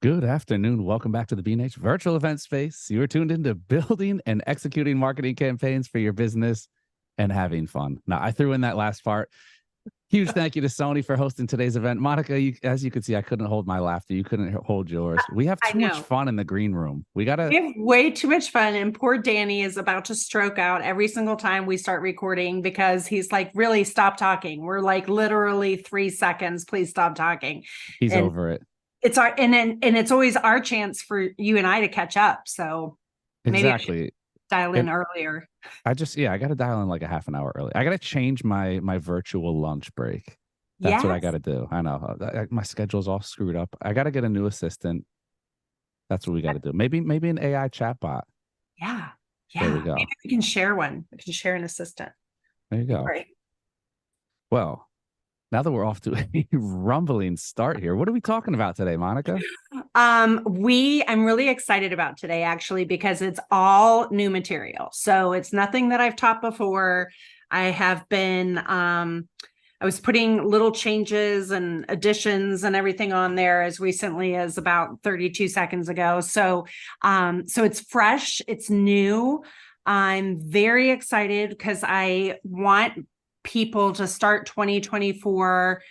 Good afternoon. Welcome back to the B&H virtual event space. You are tuned into building and executing marketing campaigns for your business and having fun. Now, I threw in that last part. Huge thank you to Sony for hosting today's event. Monica, as you can see, I couldn't hold my laughter. You couldn't hold yours. We have I too much know. fun in the green room. We We gotta have way too much fun, and poor Danny is about to stroke out every single time we start recording because he's like, really stop talking. We're like literally 3 seconds, please stop talking. he's And over it. it's our and it's always our chance for you and I to catch up. So maybe I should Exactly. dial in And earlier. I gotta dial in like a half an hour early. I gotta change my virtual lunch break. That's what I Yes. gotta do. I know my schedule's all screwed up. I gotta get a new assistant. That's what we gotta do. Maybe an AI chatbot. Yeah. There we Yeah. Maybe go. we can share one. We can share an assistant. There you Be go. great. Well, now that we're off to a rumbling start here, what are we talking about today, Monica? I'm really excited about today actually because it's all new material. So it's nothing that I've taught before. I have been I was putting little changes and additions and everything on there as recently as about 32 seconds ago. So it's fresh, it's new. I'm very excited because I want people to start 2024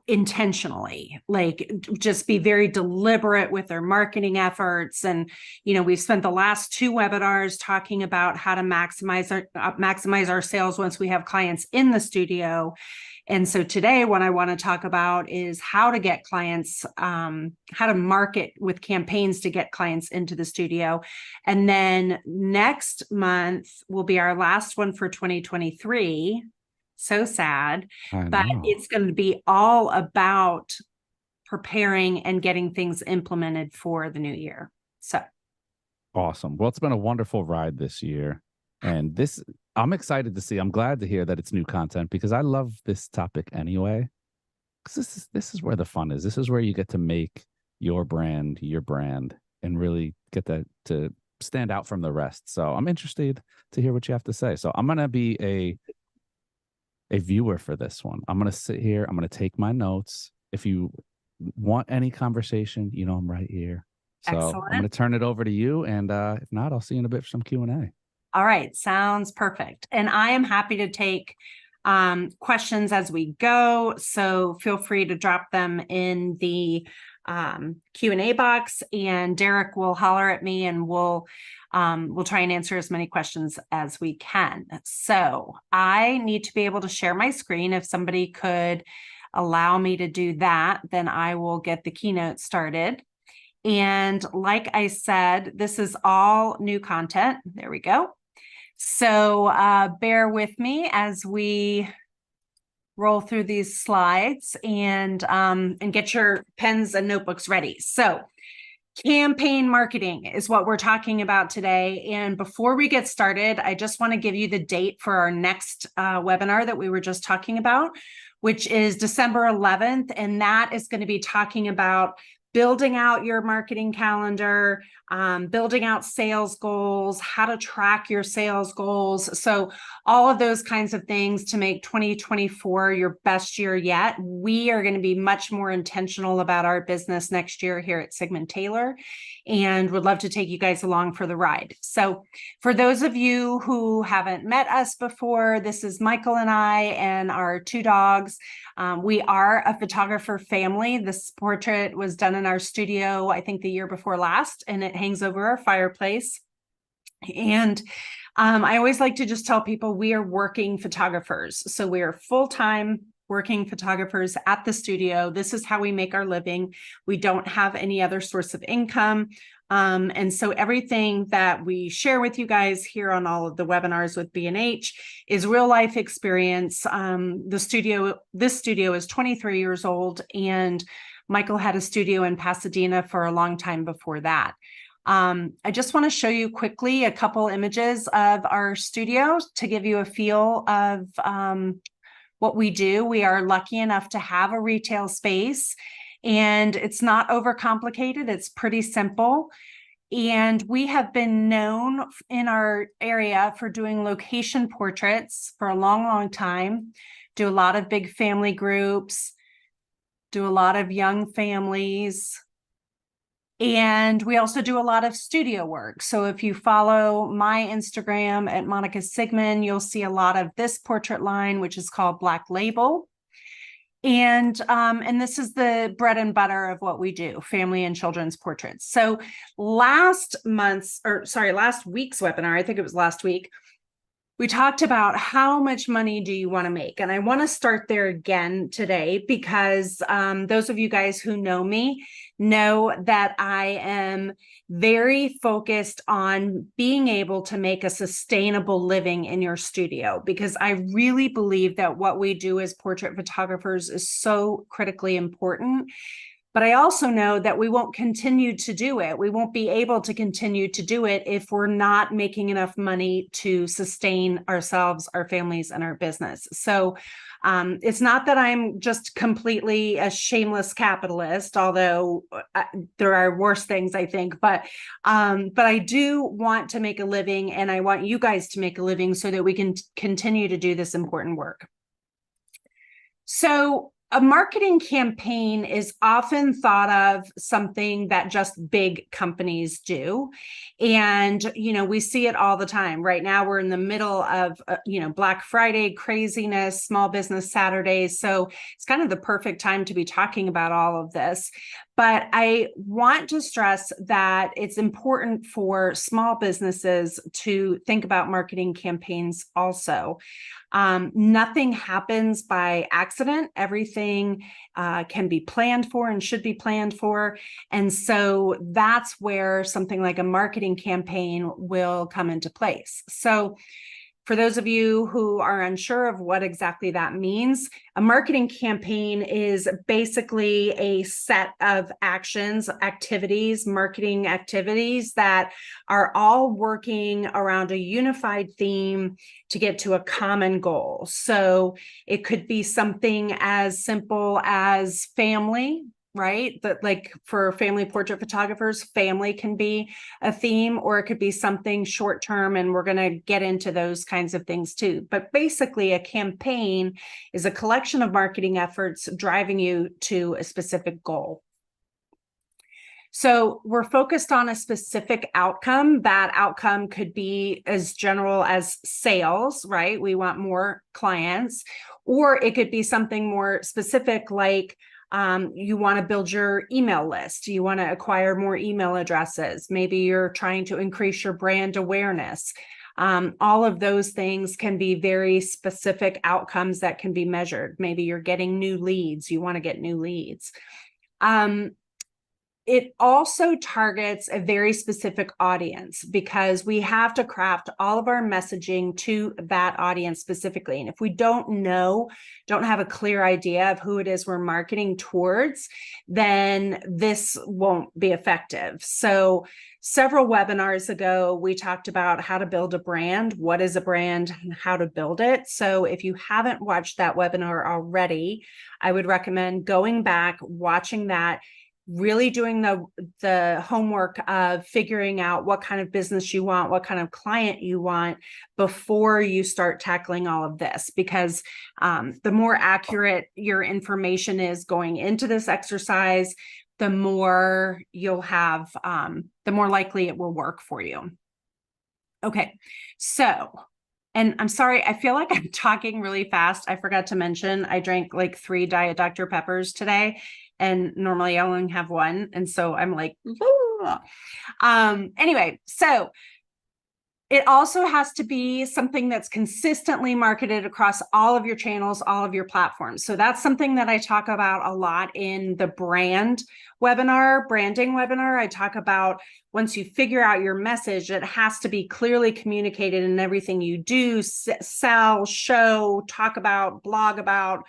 intentionally, like just be very deliberate with their marketing efforts. And we've spent the last two webinars talking about how to maximize our sales once we have clients in the studio. And so today what I want to talk about is how to get clients, how to market with campaigns to get clients into the studio. And then next month will be our last one for 2023. So sad, I but know. it's going to be all about preparing and getting things implemented for the new year. So Awesome. Well, it's been a wonderful ride this year. And I'm excited to see. I'm glad to hear that it's new content because I love this topic anyway. Because this is where the fun is. This is where you get to make your brand, and really get that to stand out from the rest. So I'm interested to hear what you have to say. So I'm gonna be a viewer for this one. I'm going to sit here. I'm going to take my notes. If you want any conversation, I'm right here. So I'm going excellent. to turn it over to you. And if not, I'll see you in a bit for some Q&A. All right. Sounds perfect. And I am happy to take questions as we go. So feel free to drop them in the Q&A box, and Derek will holler at me and we'll try and answer as many questions as we can. So I need to be able to share my screen. If somebody could allow me to do that, then I will get the keynote started. And like I said, this is all new content. There we go. So bear with me as we roll through these slides and get your pens and notebooks ready. So campaign marketing is what we're talking about today. And before we get started, I just want to give you the date for our next webinar that we were just talking about, which is December 11th. And that is going to be talking about building out your marketing calendar, building out sales goals, how to track your sales goals. So all of those kinds of things to make 2024 your best year yet. We are going to be much more intentional about our business next year here at Sigmon Taylor, and would love to take you guys along for the ride. So for those of you who haven't met us before, this is Michael and I and our two dogs. We are a photographer family. This portrait was done in our studio, I think the year before last, and it hangs over our fireplace. And I always like to just tell people we are working photographers. So we are full-time working photographers at the studio. This is how we make our living. We don't have any other source of income. And so everything that we share with you guys here on all of the webinars with B&H is real life experience. This studio is 23 years old, and Michael had a studio in Pasadena for a long time before that. I just want to show you quickly a couple images of our studio to give you a feel of what we do. We are lucky enough to have a retail space, and it's not overcomplicated. It's pretty simple. And we have been known in our area for doing location portraits for a long, long time. Do a lot of big family groups, do a lot of young families. And we also do a lot of studio work. So if you follow my Instagram at Monica Sigmon, you'll see a lot of this portrait line, which is called Black Label. And this is the bread and butter of what we do, family and children's portraits. So last week's webinar, I think it was last week, we talked about how much money do you want to make? And I want to start there again today because those of you guys who know me know that I am very focused on being able to make a sustainable living in your studio, because I really believe that what we do as portrait photographers is so critically important. But I also know that we won't continue to do it. We won't be able to continue to do it if we're not making enough money to sustain ourselves, our families, and our business. So it's not that I'm just completely a shameless capitalist, although there are worse things, I think. But I do want to make a living, and I want you guys to make a living so that we can continue to do this important work. So a marketing campaign is often thought of something that just big companies do. And, we see it all the time. Right now, we're in the middle of, Black Friday craziness, Small Business Saturdays. So it's kind of the perfect time to be talking about all of this. But I want to stress that it's important for small businesses to think about marketing campaigns also. Nothing happens by accident. Everything can be planned for and should be planned for. And so that's where something like a marketing campaign will come into place. So for those of you who are unsure of what exactly that means, a marketing campaign is basically a set of actions, activities, marketing activities that are all working around a unified theme to get to a common goal. So it could be something as simple as family, right? That, like, for family portrait photographers, family can be a theme, or it could be something short term, and we're going to get into those kinds of things too. But basically, a campaign is a collection of marketing efforts driving you to a specific goal. So we're focused on a specific outcome. That outcome could be as general as sales, right? We want more clients, or it could be something more specific, like you want to build your email list. You want to acquire more email addresses. Maybe you're trying to increase your brand awareness. All of those things can be very specific outcomes that can be measured. Maybe you're getting new leads. You want to get new leads. It also targets a very specific audience, because we have to craft all of our messaging to that audience specifically. And if we don't have a clear idea of who it is we're marketing towards, then this won't be effective. So several webinars ago, we talked about how to build a brand, what is a brand, and how to build it. So if you haven't watched that webinar already, I would recommend going back, watching that, really doing the homework of figuring out what kind of business you want, what kind of client you want before you start tackling all of this. Because the more accurate your information is going into this exercise, the more you'll have, the more likely it will work for you. Okay, so, and I'm sorry, I feel like I'm talking really fast. I forgot to mention I drank like 3 Diet Dr. Peppers today, and normally I only have one. And so I'm like, anyway, so it also has to be something that's consistently marketed across all of your channels, all of your platforms. So that's something that I talk about a lot in the branding webinar. I talk about, once you figure out your message, it has to be clearly communicated in everything you do, sell, show, talk about, blog about,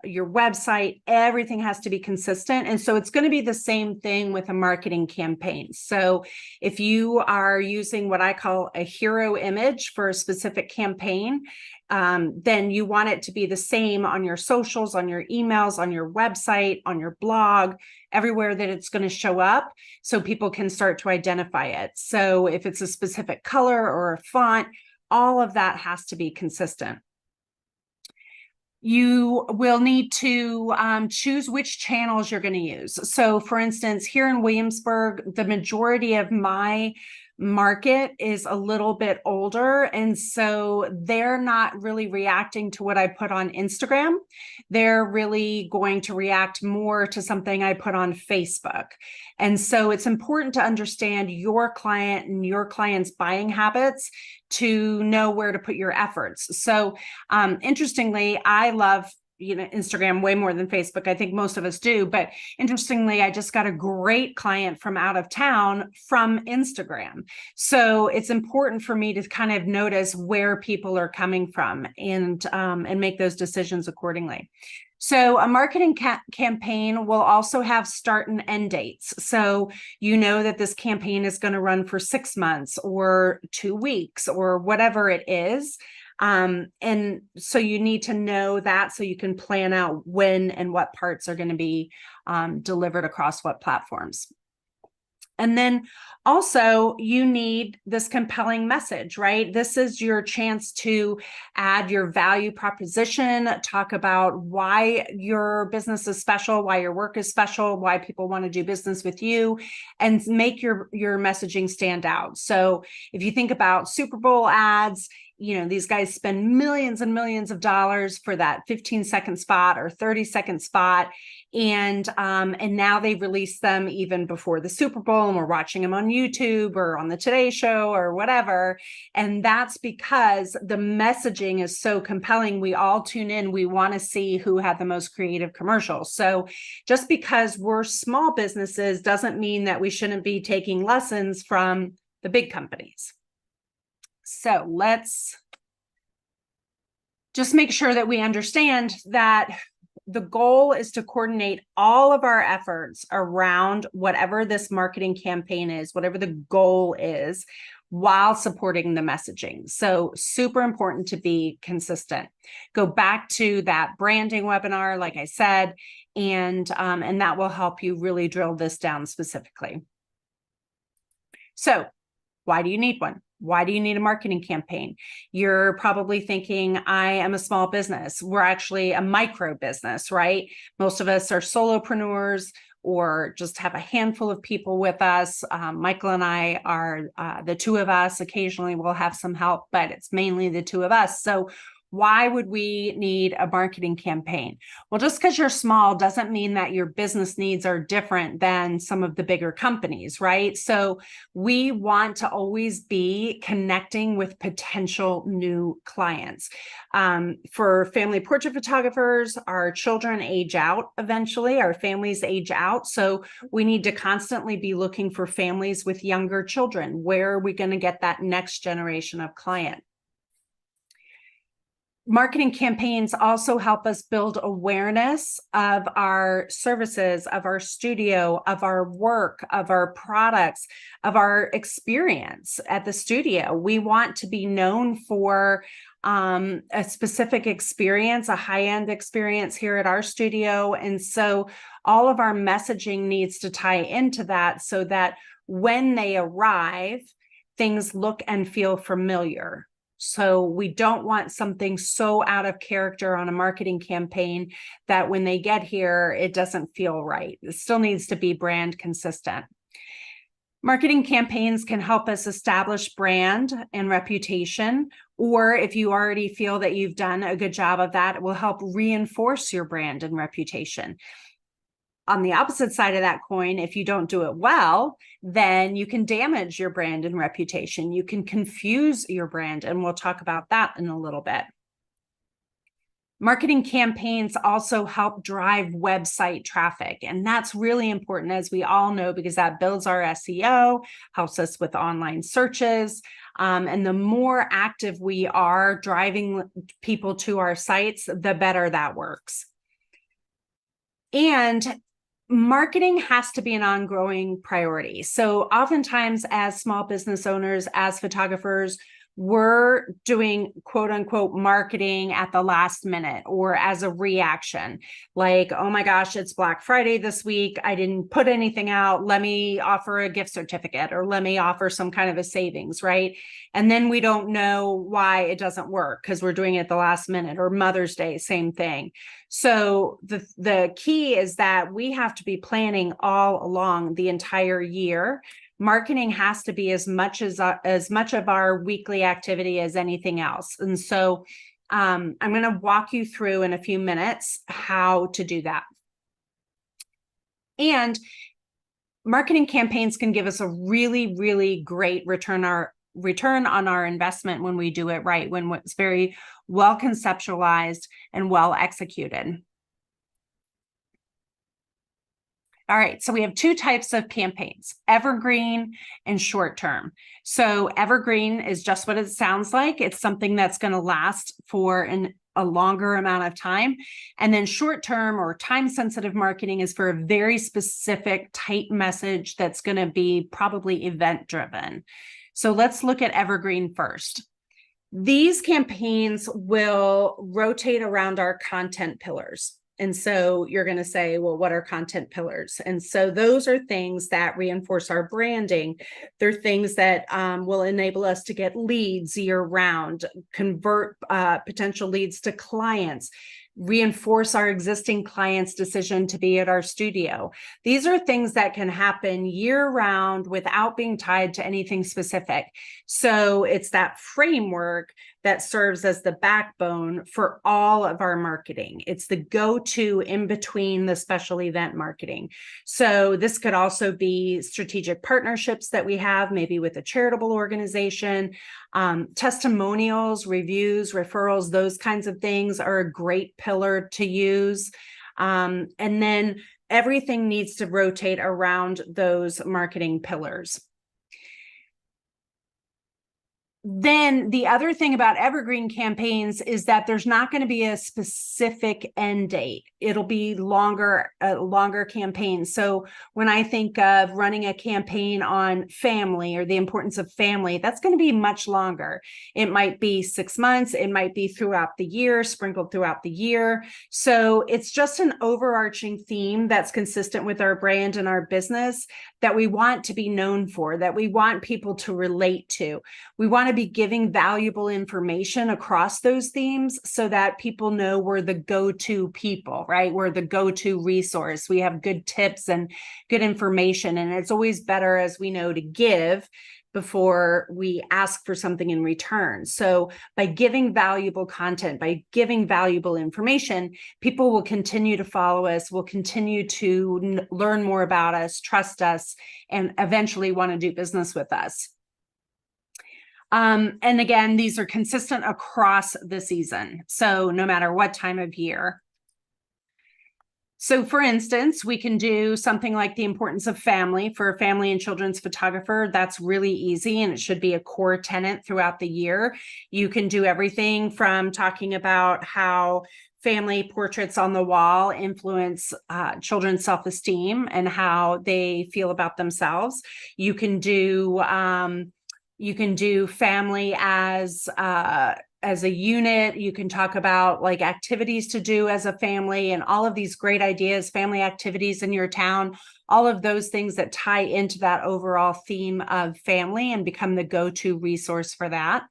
your website. Everything has to be consistent. And so it's going to be the same thing with a marketing campaign. So if you are using what I call a hero image for a specific campaign, then you want it to be the same on your socials, on your emails, on your website, on your blog, everywhere that it's going to show up, so people can start to identify it. So if it's a specific color or a font, all of that has to be consistent. You will need to choose which channels you're going to use. So for instance, here in Williamsburg, the majority of my market is a little bit older. And so they're not really reacting to what I put on Instagram. They're really going to react more to something I put on Facebook. And so it's important to understand your client and your client's buying habits to know where to put your efforts. So interestingly, I love Instagram way more than Facebook. I think most of us do. But interestingly, I just got a great client from out of town from Instagram. So it's important for me to kind of notice where people are coming from and make those decisions accordingly. So a marketing campaign will also have start and end dates. So you know that this campaign is going to run for 6 months or 2 weeks or whatever it is. And so you need to know that so you can plan out when and what parts are going to be delivered across what platforms. And then also you need this compelling message, right? This is your chance to add your value proposition, talk about why your business is special, why your work is special, why people want to do business with you, and make your messaging stand out. So if you think about Super Bowl ads, these guys spend millions and millions of dollars for that 15-second spot or 30-second spot. And now they release them even before the Super Bowl, and we're watching them on YouTube or on the Today Show or whatever. And that's because the messaging is so compelling. We all tune in. We want to see who had the most creative commercial. So just because we're small businesses doesn't mean that we shouldn't be taking lessons from the big companies. So let's just make sure that we understand that the goal is to coordinate all of our efforts around whatever this marketing campaign is, whatever the goal is, while supporting the messaging. So super important to be consistent. Go back to that branding webinar, like I said, and that will help you really drill this down specifically. So why do you need one? Why do you need a marketing campaign? You're probably thinking, I am a small business. We're actually a micro business, right? Most of us are solopreneurs or just have a handful of people with us. Michael and I are the two of us. Occasionally we'll have some help, but it's mainly the two of us. So why would we need a marketing campaign? Well, just because you're small doesn't mean that your business needs are different than some of the bigger companies, right? So we want to always be connecting with potential new clients. For family portrait photographers, our children age out eventually, our families age out. So we need to constantly be looking for families with younger children. Where are we going to get that next generation of client? Marketing campaigns also help us build awareness of our services, of our studio, of our work, of our products, of our experience at the studio. We want to be known for a specific experience, a high-end experience here at our studio. And so all of our messaging needs to tie into that so that when they arrive, things look and feel familiar. So we don't want something so out of character on a marketing campaign that when they get here, it doesn't feel right. It still needs to be brand consistent. Marketing campaigns can help us establish brand and reputation, or if you already feel that you've done a good job of that, it will help reinforce your brand and reputation. On the opposite side of that coin, if you don't do it well, then you can damage your brand and reputation. You can confuse your brand, and we'll talk about that in a little bit. Marketing campaigns also help drive website traffic, and that's really important, as we all know, because that builds our SEO, helps us with online searches, and the more active we are driving people to our sites, the better that works. And marketing has to be an ongoing priority. So oftentimes as small business owners, as photographers, we're doing quote unquote marketing at the last minute or as a reaction. Like, oh my gosh, it's Black Friday this week. I didn't put anything out. Let me offer a gift certificate or let me offer some kind of a savings, right? And then we don't know why it doesn't work because we're doing it at the last minute. Or Mother's Day, same thing. So the key is that we have to be planning all along the entire year. Marketing has to be as much of our weekly activity as anything else. And so I'm going to walk you through in a few minutes how to do that. And marketing campaigns can give us a really, really great return on our investment when we do it right, when it's very well conceptualized and well executed. All right, so we have two types of campaigns, evergreen and short-term. So evergreen is just what it sounds like. It's something that's going to last for a longer amount of time. And then short-term or time-sensitive marketing is for a very specific tight message that's going to be probably event-driven. So let's look at evergreen first. These campaigns will rotate around our content pillars. And so you're going to say, well, what are content pillars? And so those are things that reinforce our branding. They're things that will enable us to get leads year round, convert potential leads to clients, reinforce our existing clients' decision to be at our studio. These are things that can happen year round without being tied to anything specific. So it's that framework that serves as the backbone for all of our marketing. It's the go-to in between the special event marketing. So this could also be strategic partnerships that we have, maybe with a charitable organization, testimonials, reviews, referrals, those kinds of things are a great pillar to use. And then everything needs to rotate around those marketing pillars. Then the other thing about evergreen campaigns is that there's not going to be a specific end date. It'll be longer campaigns. So when I think of running a campaign on family or the importance of family, that's going to be much longer. It might be 6 months. It might be throughout the year, sprinkled throughout the year. So it's just an overarching theme that's consistent with our brand and our business that we want to be known for, that we want people to relate to. We want to be giving valuable information across those themes so that people know we're the go-to people, right? We're the go-to resource. We have good tips and good information. And it's always better, as we know, to give before we ask for something in return. So by giving valuable content, by giving valuable information, people will continue to follow us, will continue to learn more about us, trust us, and eventually want to do business with us. And again, these are consistent across the season. So no matter what time of year. So for instance, we can do something like the importance of family for a family and children's photographer. That's really easy, and it should be a core tenet throughout the year. You can do everything from talking about how family portraits on the wall influence children's self-esteem and how they feel about themselves. You can do family as a unit. You can talk about like activities to do as a family and all of these great ideas, family activities in your town, all of those things that tie into that overall theme of family and become the go-to resource for that.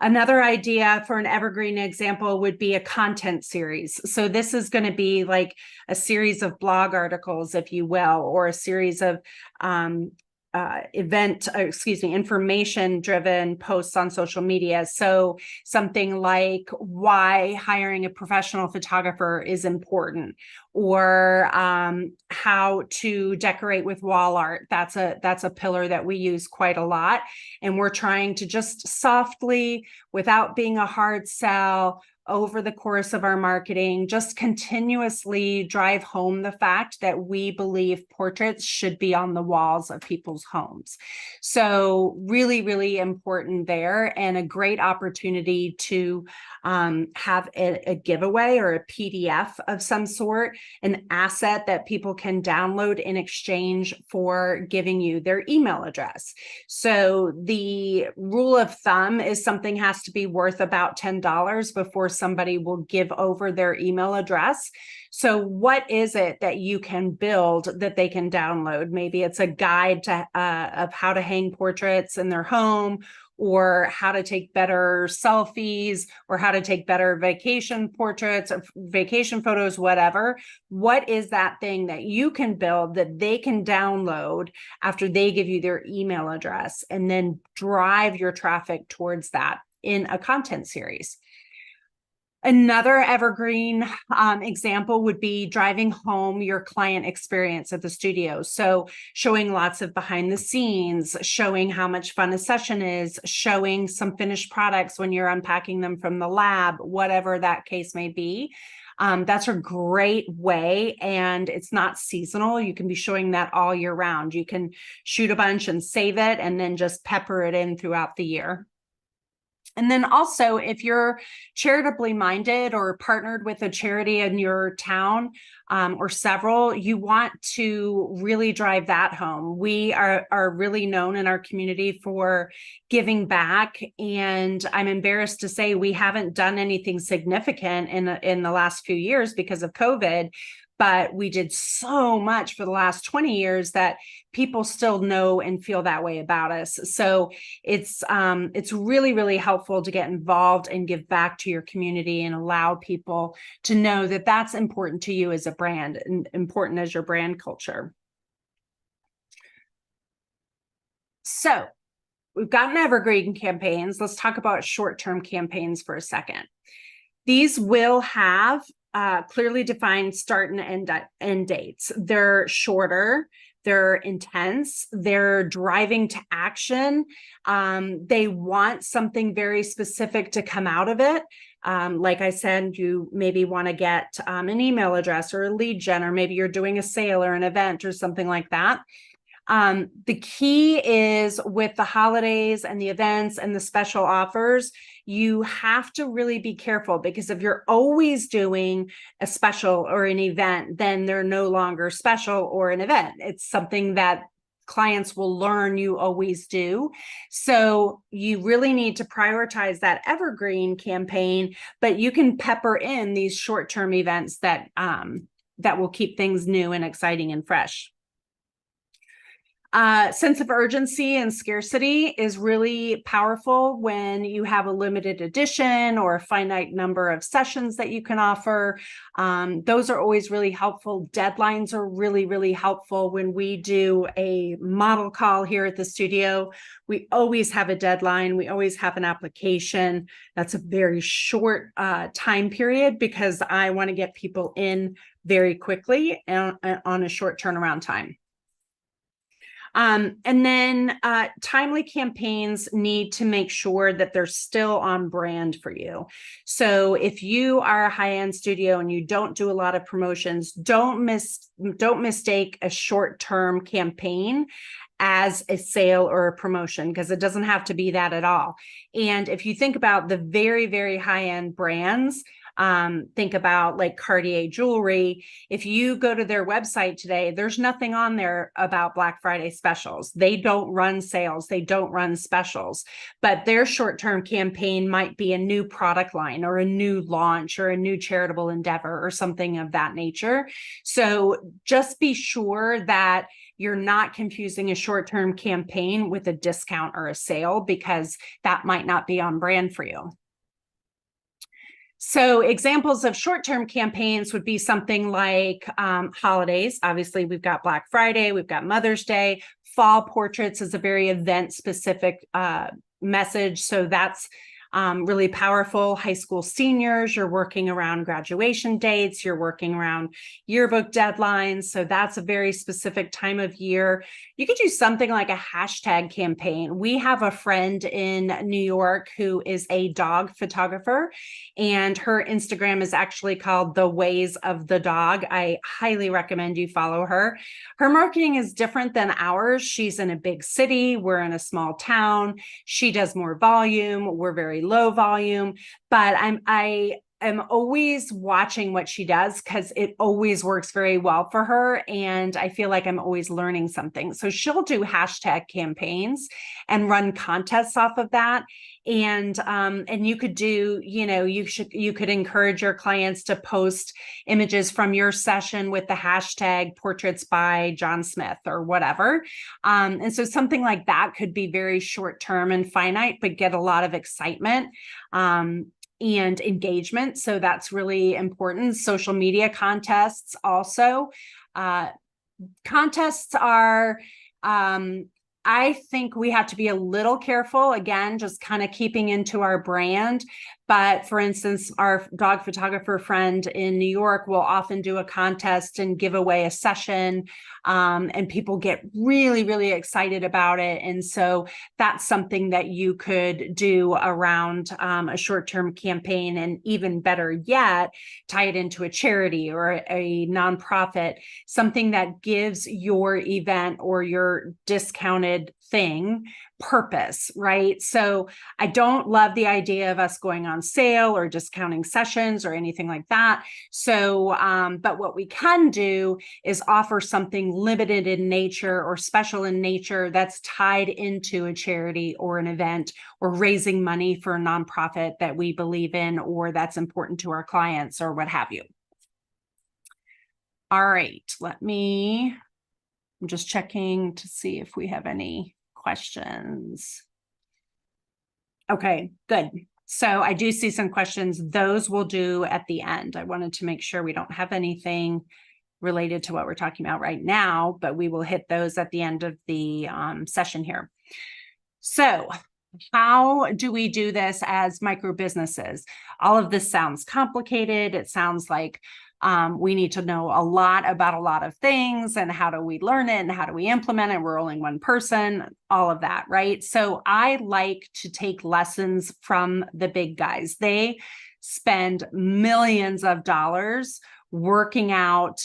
Another idea for an evergreen example would be a content series. So this is going to be like a series of blog articles, if you will, or a series of information-driven posts on social media. So something like why hiring a professional photographer is important, or how to decorate with wall art. That's a pillar that we use quite a lot. And we're trying to just softly, without being a hard sell, over the course of our marketing, just continuously drive home the fact that we believe portraits should be on the walls of people's homes. So really, really important there, and a great opportunity to have a giveaway or a PDF of some sort, an asset that people can download in exchange for giving you their email address. So the rule of thumb is something has to be worth about $10 before somebody will give over their email address. So what is it that you can build that they can download? Maybe it's a guide to of how to hang portraits in their home, or how to take better selfies, or how to take better vacation portraits or vacation photos, whatever. What is that thing that you can build that they can download after they give you their email address, and then drive your traffic towards that in a content series? Another evergreen example would be driving home your client experience at the studio. So showing lots of behind the scenes, showing how much fun a session is, showing some finished products when you're unpacking them from the lab, whatever that case may be. That's a great way, and it's not seasonal. You can be showing that all year round. You can shoot a bunch and save it, and then just pepper it in throughout the year. And then also, if you're charitably minded or partnered with a charity in your town, or several, you want to really drive that home. We are really known in our community for giving back, and I'm embarrassed to say we haven't done anything significant in the last few years because of COVID. But we did so much for the last 20 years that people still know and feel that way about us. So it's really, really helpful to get involved and give back to your community and allow people to know that that's important to you as a brand and important as your brand culture. So we've gotten evergreen campaigns. Let's talk about short-term campaigns for a second. These will have clearly defined start and end dates. They're shorter, they're intense, they're driving to action. They want something very specific to come out of it. Like I said, you maybe want to get an email address or a lead gen, or maybe you're doing a sale or an event or something like that. The key is with the holidays and the events and the special offers, you have to really be careful, because if you're always doing a special or an event, then they're no longer special or an event. It's something that clients will learn you always do. So you really need to prioritize that evergreen campaign, but you can pepper in these short-term events that will keep things new and exciting and fresh. Sense of urgency and scarcity is really powerful when you have a limited edition or a finite number of sessions that you can offer. Those are always really helpful. Deadlines are really, really helpful. When we do a model call here at the studio, we always have a deadline. We always have an application. That's a very short time period, because I want to get people in very quickly and on a short turnaround time. And then timely campaigns need to make sure that they're still on brand for you. So if you are a high-end studio and you don't do a lot of promotions, don't mistake a short-term campaign as a sale or a promotion, because it doesn't have to be that at all. And if you think about the very, very high-end brands, think about like Cartier jewelry. If you go to their website today, there's nothing on there about Black Friday specials. They don't run sales. They don't run specials, but their short-term campaign might be a new product line or a new launch or a new charitable endeavor or something of that nature. So just be sure that you're not confusing a short-term campaign with a discount or a sale, because that might not be on brand for you. So examples of short-term campaigns would be something like holidays. Obviously, we've got Black Friday, we've got Mother's Day. Fall portraits is a very event-specific message. So that's really powerful high school seniors. You're working around graduation dates. You're working around yearbook deadlines. So that's a very specific time of year. You could do something like a hashtag campaign. We have a friend in New York who is a dog photographer, and her Instagram is actually called The Ways of the Dog. I highly recommend you follow her. Her marketing is different than ours. She's in a big city. We're in a small town. She does more volume. We're very low volume, but I am always watching what she does because it always works very well for her. And I feel like I'm always learning something. So she'll do hashtag campaigns and run contests off of that. And you could do, you could encourage your clients to post images from your session with the hashtag portraits by John Smith or whatever. And so something like that could be very short term and finite, but get a lot of excitement and engagement. So that's really important. Social media contests also. Contests are, I think we have to be a little careful, again, just kind of keeping into our brand. But for instance, our dog photographer friend in New York will often do a contest and give away a session, and people get really, really excited about it. And so that's something that you could do around a short-term campaign, and even better yet, tie it into a charity or a nonprofit, something that gives your event or your discounted thing purpose, right? So I don't love the idea of us going on sale or discounting sessions or anything like that. So, but what we can do is offer something limited in nature or special in nature that's tied into a charity or an event, or raising money for a nonprofit that we believe in or that's important to our clients or what have you. All right, I'm just checking to see if we have any questions. Okay, good. So I do see some questions. Those we'll do at the end. I wanted to make sure we don't have anything related to what we're talking about right now, but we will hit those at the end of the session here. So how do we do this as micro businesses? All of this sounds complicated. It sounds like we need to know a lot about a lot of things, and how do we learn it and how do we implement it? We're only one person, all of that, right? So I like to take lessons from the big guys. They spend millions of dollars working out,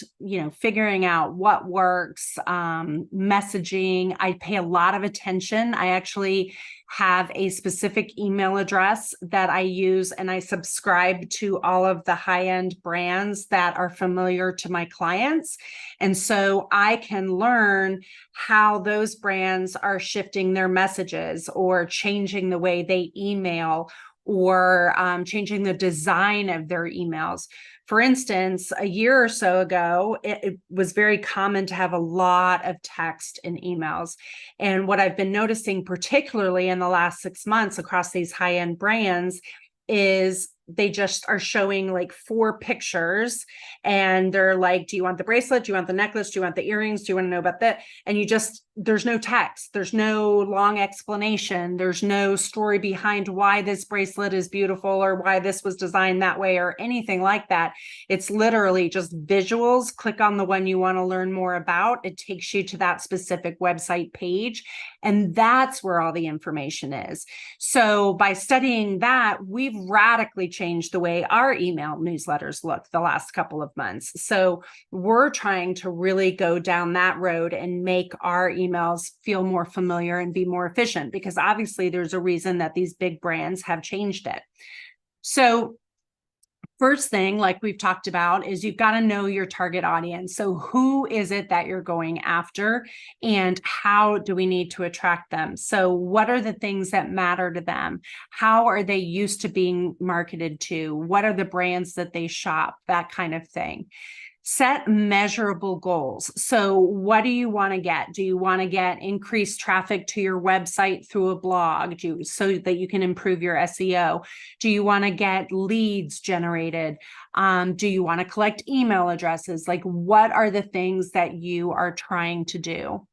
figuring out what works, messaging. I pay a lot of attention. I actually have a specific email address that I use, and I subscribe to all of the high-end brands that are familiar to my clients. And so I can learn how those brands are shifting their messages or changing the way they email, or changing the design of their emails. For instance, a year or so ago, it was very common to have a lot of text in emails. And what I've been noticing, particularly in the last 6 months across these high-end brands, is they just are showing like 4 pictures, and they're like, do you want the bracelet? Do you want the necklace? Do you want the earrings? Do you want to know about that? And there's no text. There's no long explanation. There's no story behind why this bracelet is beautiful or why this was designed that way or anything like that. It's literally just visuals. Click on the one you want to learn more about. It takes you to that specific website page. And that's where all the information is. So by studying that, we've radically changed the way our email newsletters look the last couple of months. So we're trying to really go down that road and make our emails feel more familiar and be more efficient, because obviously there's a reason that these big brands have changed it. So first thing, like we've talked about, is you've got to know your target audience. So who is it that you're going after, and how do we need to attract them? So what are the things that matter to them? How are they used to being marketed to? What are the brands that they shop? That kind of thing. Set measurable goals. So what do you want to get? Do you want to get increased traffic to your website through a blog so that you can improve your SEO? Do you want to get leads generated? Do you want to collect email addresses? Like, what are the things that you are trying to do?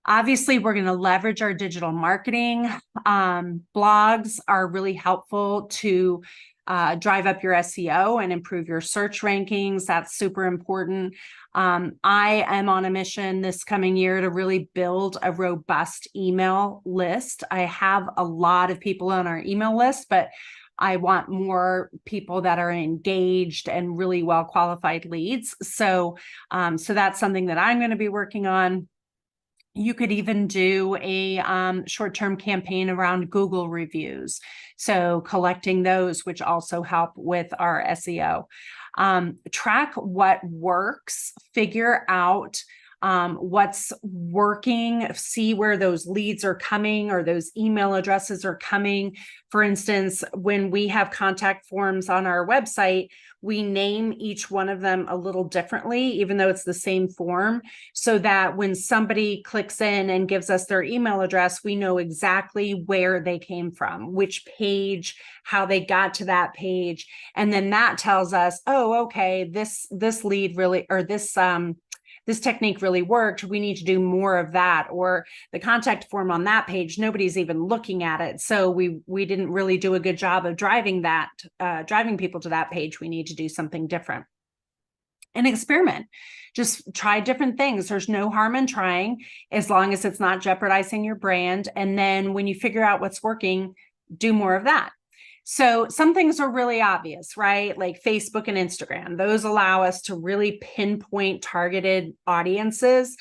Obviously, we're going to leverage our digital marketing. Blogs are really helpful to drive up your SEO and improve your search rankings. That's super important. I am on a mission this coming year to really build a robust email list. I have a lot of people on our email list, but I want more people that are engaged and really well qualified leads. So that's something that I'm going to be working on. You could even do a short-term campaign around Google reviews. So collecting those, which also help with our SEO. Track what works, figure out what's working, see where those leads are coming or those email addresses are coming. For instance, when we have contact forms on our website, we name each one of them a little differently, even though it's the same form, so that when somebody clicks in and gives us their email address, we know exactly where they came from, which page, how they got to that page. And then that tells us, oh, okay, this lead really, or this technique really worked. We need to do more of that. Or the contact form on that page, nobody's even looking at it. So we didn't really do a good job of driving people to that page. We need to do something different. And experiment. Just try different things. There's no harm in trying, as long as it's not jeopardizing your brand. And then when you figure out what's working, do more of that. So some things are really obvious, right? Like Facebook and Instagram. Those allow us to really pinpoint targeted audiences.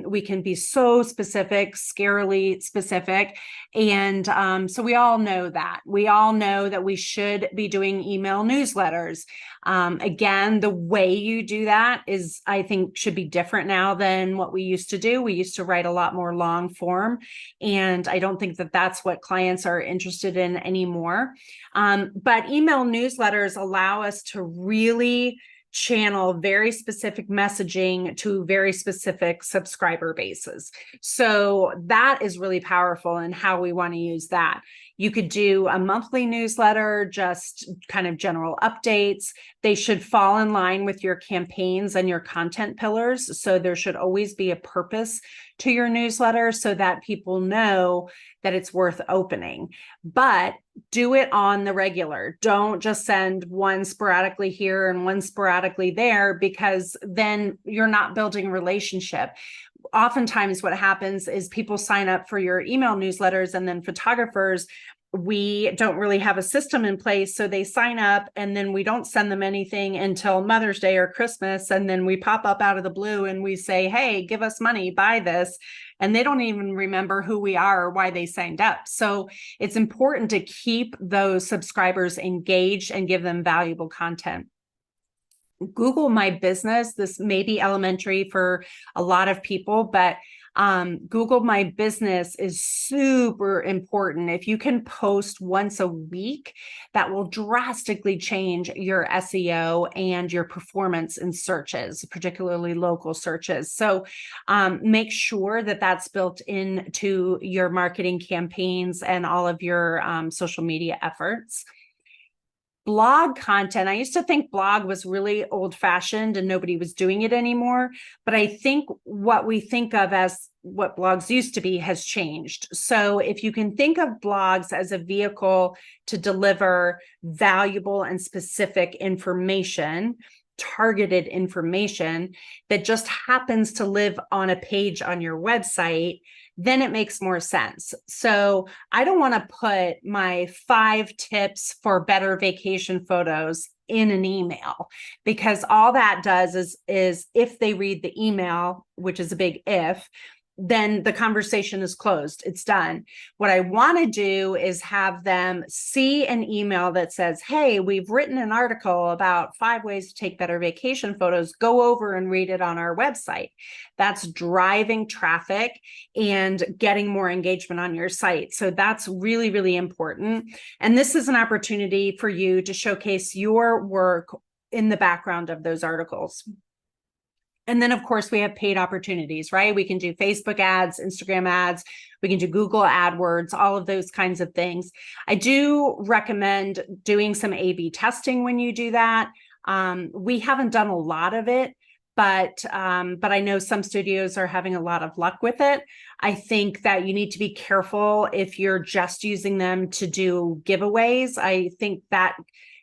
We can be so specific, scarily specific. And so we all know that. We all know that we should be doing email newsletters. Again, the way you do that is, I think, should be different now than what we used to do. We used to write a lot more long form, and I don't think that that's what clients are interested in anymore. But email newsletters allow us to really channel very specific messaging to very specific subscriber bases. So that is really powerful in how we want to use that. You could do a monthly newsletter, just kind of general updates. They should fall in line with your campaigns and your content pillars. So there should always be a purpose to your newsletter so that people know that it's worth opening. But do it on the regular. Don't just send one sporadically here and one sporadically there, because then you're not building a relationship. Oftentimes what happens is people sign up for your email newsletters, and then photographers, we don't really have a system in place. So they sign up and then we don't send them anything until Mother's Day or Christmas. And then we pop up out of the blue and we say, hey, give us money, buy this. And they don't even remember who we are or why they signed up. So it's important to keep those subscribers engaged and give them valuable content. Google My Business. This may be elementary for a lot of people, but Google My Business is super important. If you can post once a week, that will drastically change your SEO and your performance in searches, particularly local searches. So make sure that that's built into your marketing campaigns and all of your social media efforts. Blog content. I used to think blog was really old-fashioned and nobody was doing it anymore. But I think what we think of as what blogs used to be has changed. So if you can think of blogs as a vehicle to deliver valuable and specific information, targeted information that just happens to live on a page on your website, then it makes more sense. So I don't want to put my 5 tips for better vacation photos in an email, because all that does is if they read the email, which is a big if, then the conversation is closed. It's done. What I want to do is have them see an email that says, hey, we've written an article about 5 ways to take better vacation photos. Go over and read it on our website. That's driving traffic and getting more engagement on your site. So that's really, really important. And this is an opportunity for you to showcase your work in the background of those articles. And then, of course, we have paid opportunities, right? We can do Facebook ads, Instagram ads, we can do Google AdWords, all of those kinds of things. I do recommend doing some A/B testing when you do that. We haven't done a lot of it, but I know some studios are having a lot of luck with it. I think that you need to be careful if you're just using them to do giveaways. I think that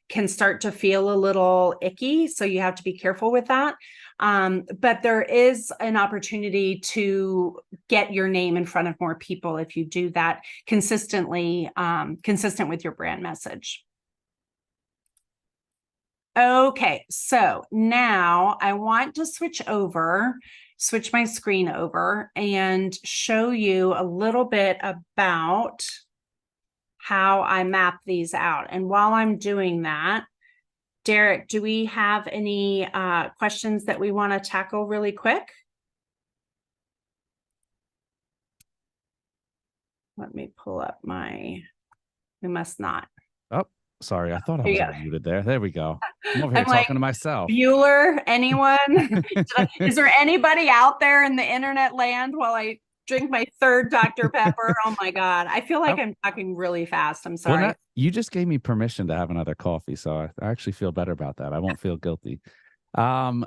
can start to feel a little icky, so you have to be careful with that. But there is an opportunity to get your name in front of more people if you do that consistently, consistent with your brand message. Okay, so now I want to switch my screen over and show you a little bit about how I map these out. And while I'm doing that, Derek, do we have any questions that we want to tackle really quick? Let me pull up we must not. Oh, sorry. I thought I was muted there. There we go. I'm over here talking to myself. Bueller, anyone? Is there anybody out there in the internet land while I drink my third Dr. Pepper? Oh my God. I feel like I'm talking really fast. I'm sorry. Well, you just gave me permission to have another coffee, so I actually feel better about that. I won't feel guilty. Go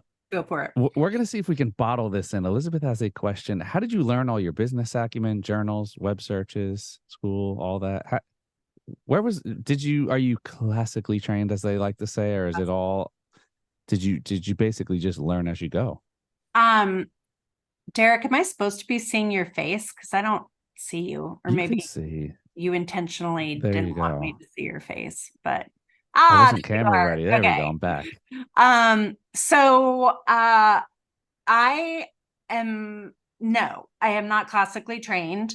for it. We're going to see if we can bottle this in. Elizabeth has a question. How did you learn all your business acumen, journals, web searches, school, all that? Are you classically trained, as they like to say, or is it all, did you basically just learn as you go? Derek, am I supposed to be seeing your face? Because I don't see you, or maybe you intentionally didn't want me to see your face, but I wasn't camera ready. There we go. I'm back. So I am not classically trained.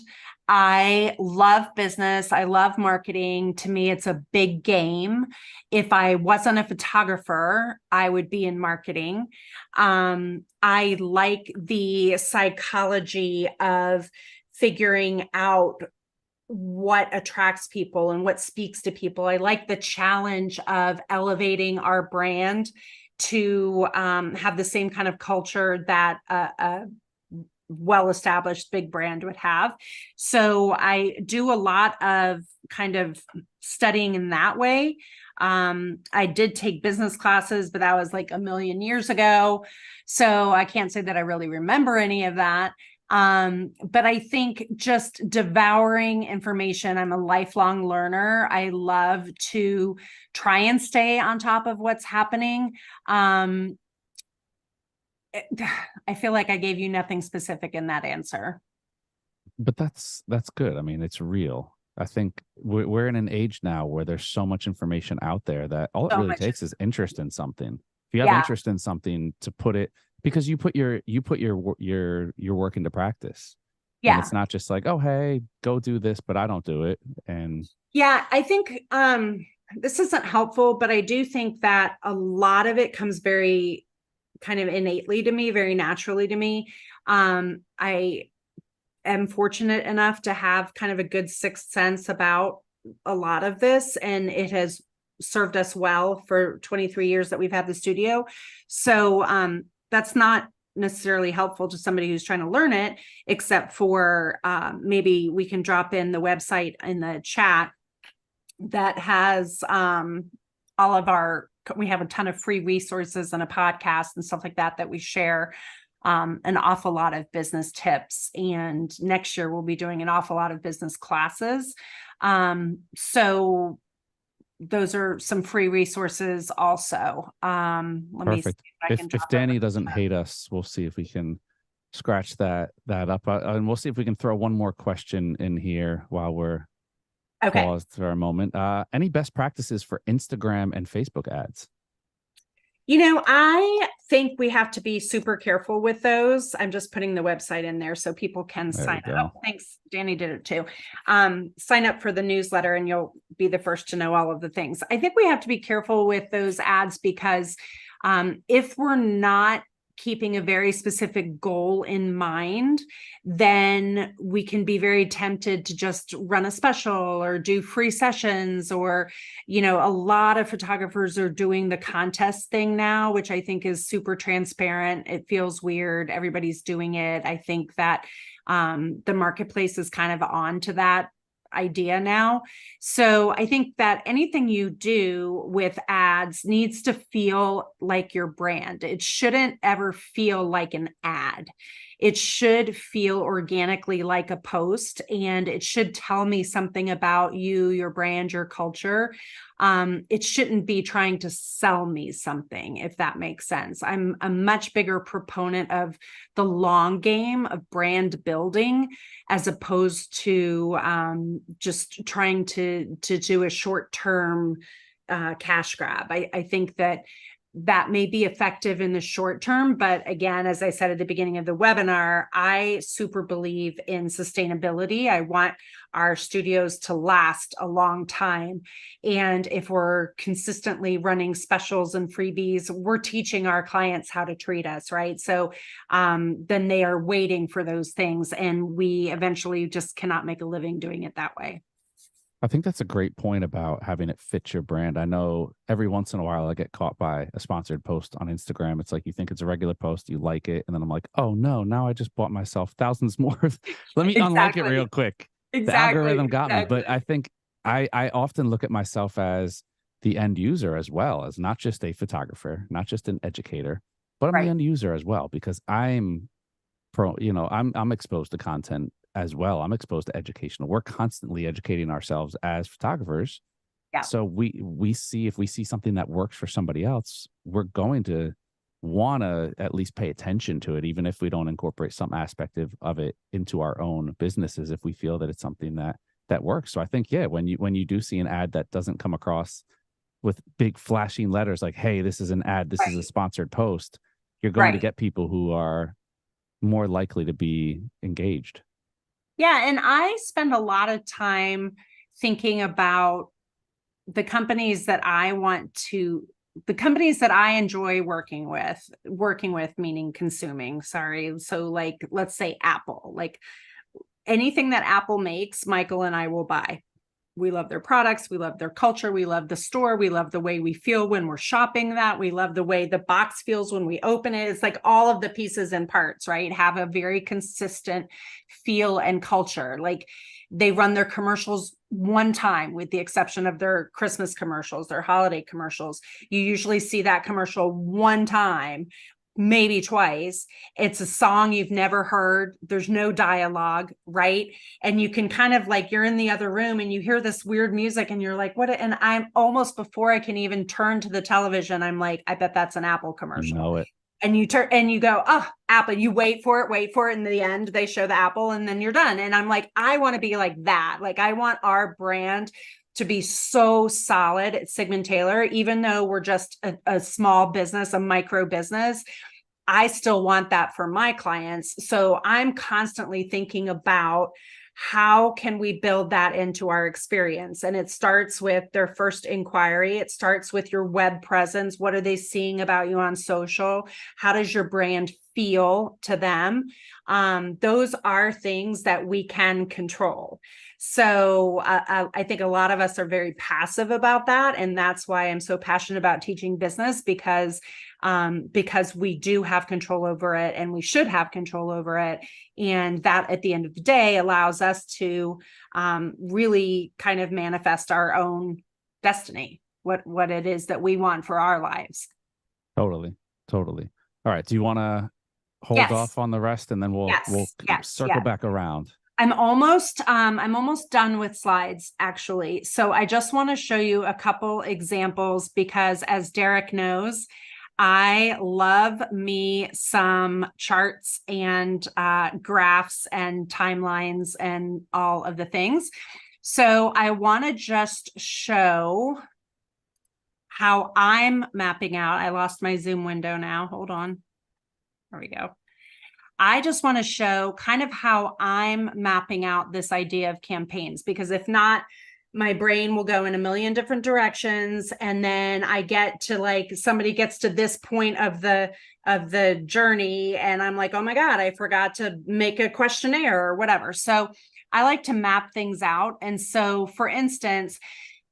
I love business. I love marketing. To me, it's a big game. If I wasn't a photographer, I would be in marketing. I like the psychology of figuring out what attracts people and what speaks to people. I like the challenge of elevating our brand to have the same kind of culture that a well-established big brand would have. So I do a lot of kind of studying in that way. I did take business classes, but that was like a million years ago. So I can't say that I really remember any of that. But I think just devouring information. I'm a lifelong learner. I love to try and stay on top of what's happening. I feel like I gave you nothing specific in that answer. But that's good. I mean, it's real. I think we're in an age now where there's so much information out there that all it really takes is interest in something. If you have interest in something, to put it, because you put your work into practice. Yeah. And it's not just like, oh, hey, go do this, but I don't do it. And yeah, I think this isn't helpful, but I do think that a lot of it comes very kind of innately to me, very naturally to me. I am fortunate enough to have kind of a good sixth sense about a lot of this, and it has served us well for 23 years that we've had the studio. So that's not necessarily helpful to somebody who's trying to learn it, except for maybe we can drop in the website in the chat that has all of we have a ton of free resources and a podcast and stuff like that we share an awful lot of business tips. And next year we'll be doing an awful lot of business classes. So those are some free resources also. Let me see if Danny doesn't hate us, we'll see if we can scratch that up. And we'll see if we can throw one more question in here while we're paused for a moment. Any best practices for Instagram and Facebook ads? I think we have to be super careful with those. I'm just putting the website in there so people can sign up. Thanks. Danny did it too. Sign up for the newsletter and you'll be the first to know all of the things. I think we have to be careful with those ads because if we're not keeping a very specific goal in mind, then we can be very tempted to just run a special or do free sessions, or, a lot of photographers are doing the contest thing now, which I think is super transparent. It feels weird. Everybody's doing it. I think that the marketplace is kind of on to that idea now. So I think that anything you do with ads needs to feel like your brand. It shouldn't ever feel like an ad. It should feel organically like a post, and it should tell me something about you, your brand, your culture. It shouldn't be trying to sell me something, if that makes sense. I'm a much bigger proponent of the long game of brand building, as opposed to just trying to do a short-term cash grab. I think that may be effective in the short term. But again, as I said at the beginning of the webinar, I super believe in sustainability. I want our studios to last a long time. And if we're consistently running specials and freebies, we're teaching our clients how to treat us, right? So then they are waiting for those things, and we eventually just cannot make a living doing it that way. I think that's a great point about having it fit your brand. I know every once in a while I get caught by a sponsored post on Instagram. It's like you think it's a regular post, you like it, and then I'm like, oh no, now I just bought myself thousands more. Let me unlike it real quick. The algorithm got me. But I think I often look at myself as the end user as well, as not just a photographer, not just an educator, but I'm the end user as well, because I'm I'm exposed to content as well. I'm exposed to educational. We're constantly educating ourselves as photographers. Yeah. So we see, if we see something that works for somebody else, we're going to want to at least pay attention to it, even if we don't incorporate some aspect of it into our own businesses, if we feel that it's something that works. So I think, yeah, when you do see an ad that doesn't come across with big flashing letters like, hey, this is an ad, this is a sponsored post, you're going to get people who are more likely to be engaged. Yeah, and I spend a lot of time thinking about the companies that I enjoy working with, meaning consuming, sorry. So like, let's say Apple, like anything that Apple makes, Michael and I will buy. We love their products. We love their culture. We love the store. We love the way we feel when we're shopping that. We love the way the box feels when we open it. It's like all of the pieces and parts, right? Have a very consistent feel and culture. Like they run their commercials one time, with the exception of their Christmas commercials, their holiday commercials. You usually see that commercial one time, maybe twice. It's a song you've never heard. There's no dialogue, right? And you can kind of like, you're in the other room and you hear this weird music and you're like, what? And I'm almost, before I can even turn to the television, I'm like, I bet that's an Apple commercial. You know it. And you turn and you go, oh, Apple, you wait for it. In the end, they show the Apple and then you're done. And I'm like, I want to be like that. Like I want our brand to be so solid at Sigmon Taylor, even though we're just a small business, a micro business. I still want that for my clients. So I'm constantly thinking about how can we build that into our experience? And it starts with their first inquiry. It starts with your web presence. What are they seeing about you on social? How does your brand feel to them? Those are things that we can control. So I think a lot of us are very passive about that. And that's why I'm so passionate about teaching business, because we do have control over it, and we should have control over it. And that at the end of the day allows us to really kind of manifest our own destiny, what it is that we want for our lives. Totally. All right. Do you want to hold off on the rest, and then we'll circle back around? I'm almost done with slides, actually. So I just want to show you a couple examples, because as Derek knows, I love me some charts and graphs and timelines and all of the things. So I want to just show how I'm mapping out. I lost my Zoom window now. Hold on. There we go. I just want to show kind of how I'm mapping out this idea of campaigns, because if not, my brain will go in a million different directions. And then I get to like, somebody gets to this point of the journey and I'm like, oh my God, I forgot to make a questionnaire or whatever. So I like to map things out. And so for instance,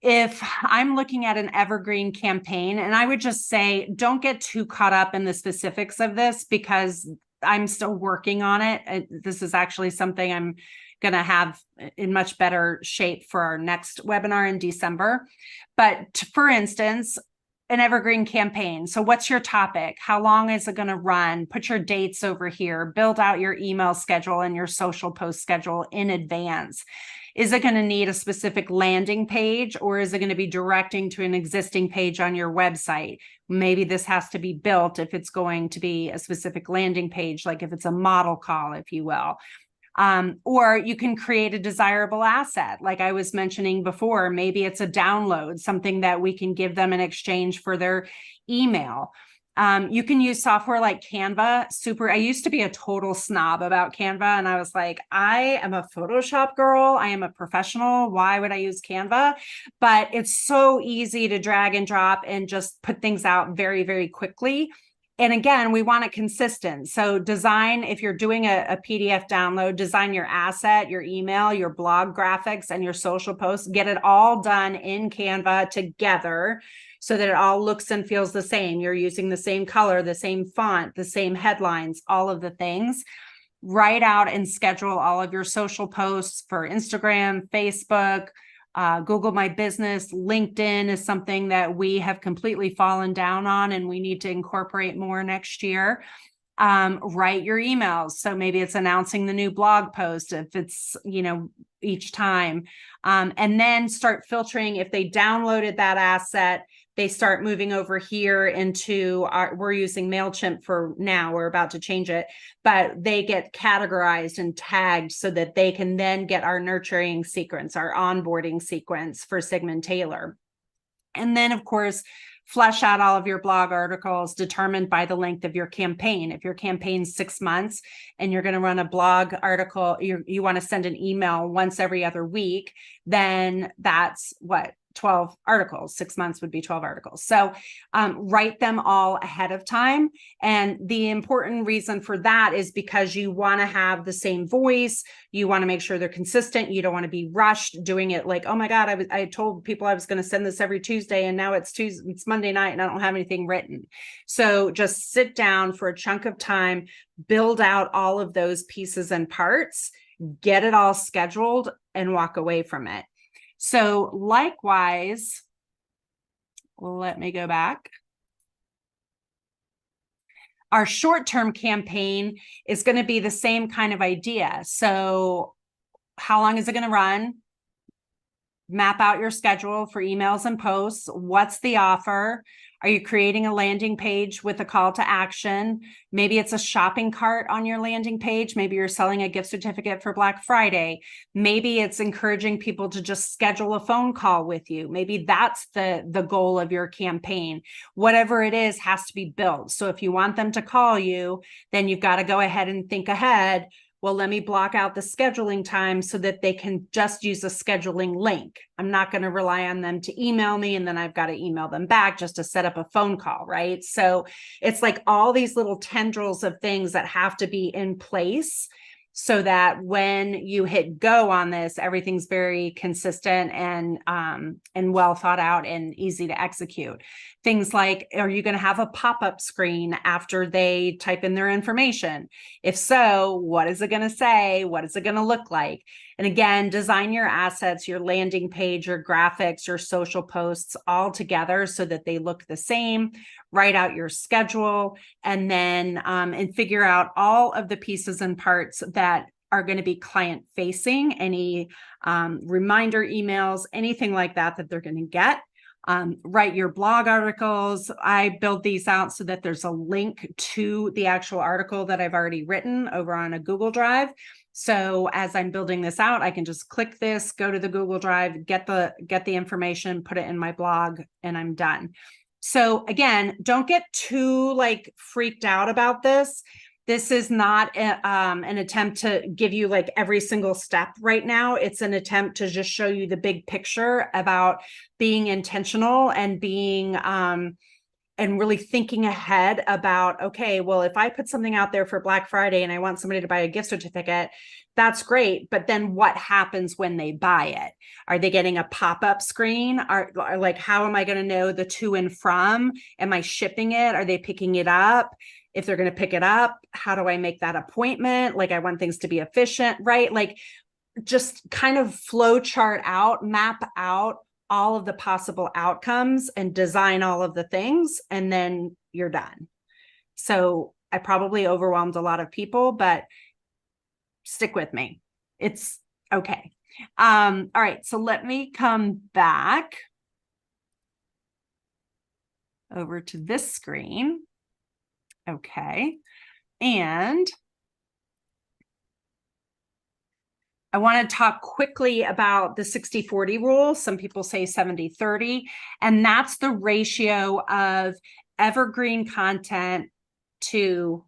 if I'm looking at an evergreen campaign, and I would just say, don't get too caught up in the specifics of this, because I'm still working on it. This is actually something I'm going to have in much better shape for our next webinar in December. But for instance, an evergreen campaign. So what's your topic? How long is it going to run? Put your dates over here, build out your email schedule and your social post schedule in advance. Is it going to need a specific landing page, or is it going to be directing to an existing page on your website? Maybe this has to be built if it's going to be a specific landing page, like if it's a model call, if you will. Or you can create a desirable asset. Like I was mentioning before, maybe it's a download, something that we can give them in exchange for their email. You can use software like Canva. I used to be a total snob about Canva, and I was like, I am a Photoshop girl. I am a professional. Why would I use Canva? But it's so easy to drag and drop and just put things out very, very quickly. And again, we want it consistent. So design, if you're doing a PDF download, design your asset, your email, your blog graphics, and your social posts. Get it all done in Canva together so that it all looks and feels the same. You're using the same color, the same font, the same headlines, all of the things. Write out and schedule all of your social posts for Instagram, Facebook, Google My Business. LinkedIn is something that we have completely fallen down on, and we need to incorporate more next year. Write your emails. So maybe it's announcing the new blog post if it's, each time. And then start filtering. If they downloaded that asset, they start moving over here into we're using MailChimp for now, we're about to change it, but they get categorized and tagged so that they can then get our nurturing sequence, our onboarding sequence for Sigmon Taylor. And then of course, flesh out all of your blog articles determined by the length of your campaign. If your campaign's 6 months and you're going to run a blog article, you want to send an email once every other week, then that's what? 12 articles. 6 months would be 12 articles. So write them all ahead of time. And the important reason for that is because you want to have the same voice. You want to make sure they're consistent. You don't want to be rushed doing it like, oh my God, I told people I was going to send this every Tuesday, and now it's Monday night and I don't have anything written. So just sit down for a chunk of time, build out all of those pieces and parts, get it all scheduled, and walk away from it. So likewise, let me go back. Our short-term campaign is going to be the same kind of idea. So how long is it going to run? Map out your schedule for emails and posts. What's the offer? Are you creating a landing page with a call to action? Maybe it's a shopping cart on your landing page. Maybe you're selling a gift certificate for Black Friday. Maybe it's encouraging people to just schedule a phone call with you. Maybe that's the goal of your campaign. Whatever it is has to be built. So if you want them to call you, then you've got to go ahead and think ahead. Well, let me block out the scheduling time so that they can just use a scheduling link. I'm not going to rely on them to email me, and then I've got to email them back just to set up a phone call, right? So it's like all these little tendrils of things that have to be in place so that when you hit go on this, everything's very consistent and well thought out and easy to execute. Things like, are you going to have a pop-up screen after they type in their information? If so, what is it going to say? What is it going to look like? And again, design your assets, your landing page, your graphics, your social posts all together so that they look the same. Write out your schedule, and then and figure out all of the pieces and parts that are going to be client facing, any reminder emails, anything like that they're going to get. Write your blog articles. I build these out so that there's a link to the actual article that I've already written over on a Google Drive. So as I'm building this out, I can just click this, go to the Google Drive, get the information, put it in my blog, and I'm done. So again, don't get too freaked out about this. This is not an attempt to give you every single step right now. It's an attempt to just show you the big picture about being intentional and being and really thinking ahead about, okay, well, if I put something out there for Black Friday and I want somebody to buy a gift certificate, that's great. But then what happens when they buy it? Are they getting a pop-up screen? Are how am I going to know the to and from? Am I shipping it? Are they picking it up? If they're going to pick it up, how do I make that appointment? I want things to be efficient, right? just kind of flow chart out, map out all of the possible outcomes and design all of the things, and then you're done. So I probably overwhelmed a lot of people, but stick with me. It's okay. All right, so let me come back over to this screen. Okay. And I want to talk quickly about the 60-40 rule. Some people say 70-30, and that's the ratio of evergreen content to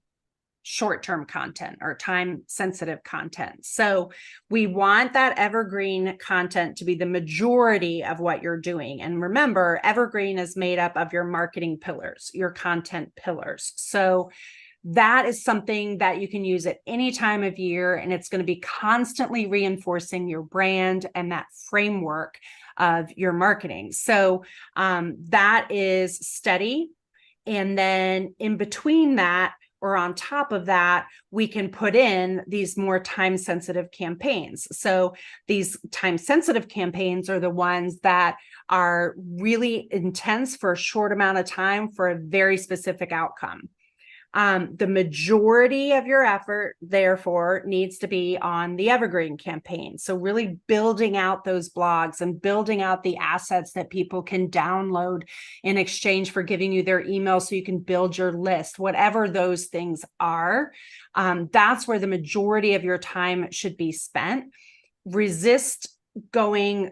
short-term content or time-sensitive content. So we want that evergreen content to be the majority of what you're doing. And remember, evergreen is made up of your marketing pillars, your content pillars. So that is something that you can use at any time of year, and it's going to be constantly reinforcing your brand and that framework of your marketing. So that is steady. And then in between that, or on top of that, we can put in these more time-sensitive campaigns. So these time-sensitive campaigns are the ones that are really intense for a short amount of time for a very specific outcome. The majority of your effort, therefore, needs to be on the Evergreen campaign. So really building out those blogs and building out the assets that people can download in exchange for giving you their email so you can build your list, whatever those things are. That's where the majority of your time should be spent. Resist going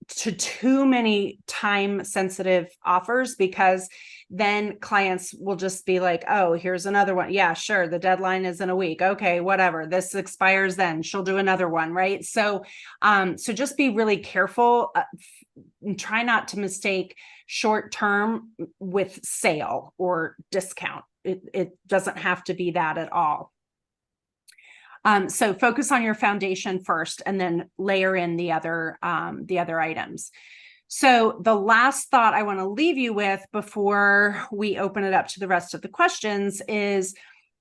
to too many time-sensitive offers, because then clients will just be like, oh, here's another one. Yeah, sure. The deadline is in a week. Okay, whatever. This expires then. She'll do another one, right? So, so just be really careful and try not to mistake short-term with sale or discount. It doesn't have to be that at all. So focus on your foundation first, and then layer in the other items. So the last thought I want to leave you with before we open it up to the rest of the questions is,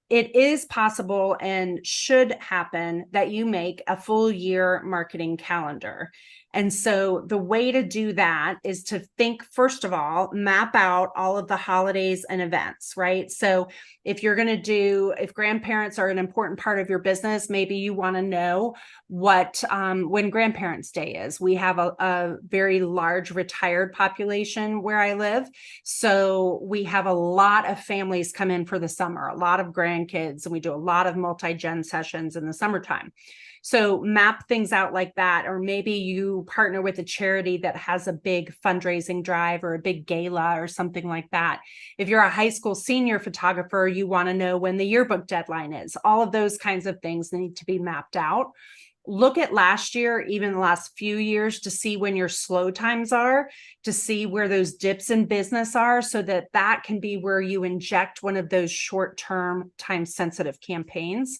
it is possible and should happen that you make a full year marketing calendar. And so the way to do that is to think, first of all, map out all of the holidays and events, right? So if you're going to do, if grandparents are an important part of your business, maybe you want to know what, when Grandparents' Day is. We have a very large retired population where I live. So we have a lot of families come in for the summer, a lot of grandkids, and we do a lot of multi-gen sessions in the summertime. So map things out like that, or maybe you partner with a charity that has a big fundraising drive or a big gala or something like that. If you're a high school senior photographer, you want to know when the yearbook deadline is. All of those kinds of things need to be mapped out. Look at last year, even the last few years, to see when your slow times are, to see where those dips in business are, so that that can be where you inject one of those short-term time-sensitive campaigns.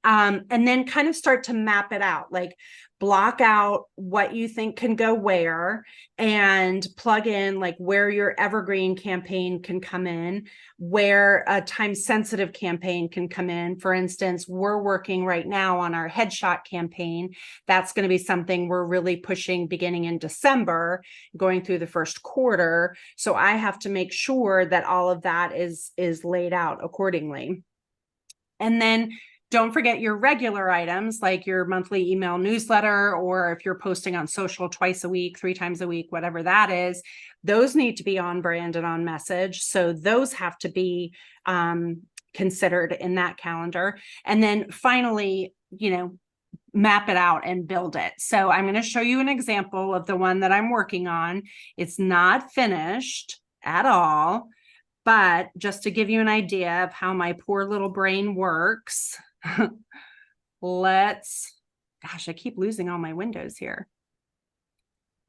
And then kind of start to map it out, like block out what you think can go where, and plug in like where your evergreen campaign can come in, where a time-sensitive campaign can come in. For instance, we're working right now on our headshot campaign. That's going to be something we're really pushing beginning in December, going through the first quarter. So I have to make sure that all of that is laid out accordingly. And then don't forget your regular items, like your monthly email newsletter, or if you're posting on social twice a week, 3 times a week, whatever that is, those need to be on brand and on message. So those have to be considered in that calendar. And then finally, map it out and build it. So I'm going to show you an example of the one that I'm working on. It's not finished at all, but just to give you an idea of how my poor little brain works, gosh, I keep losing all my windows here.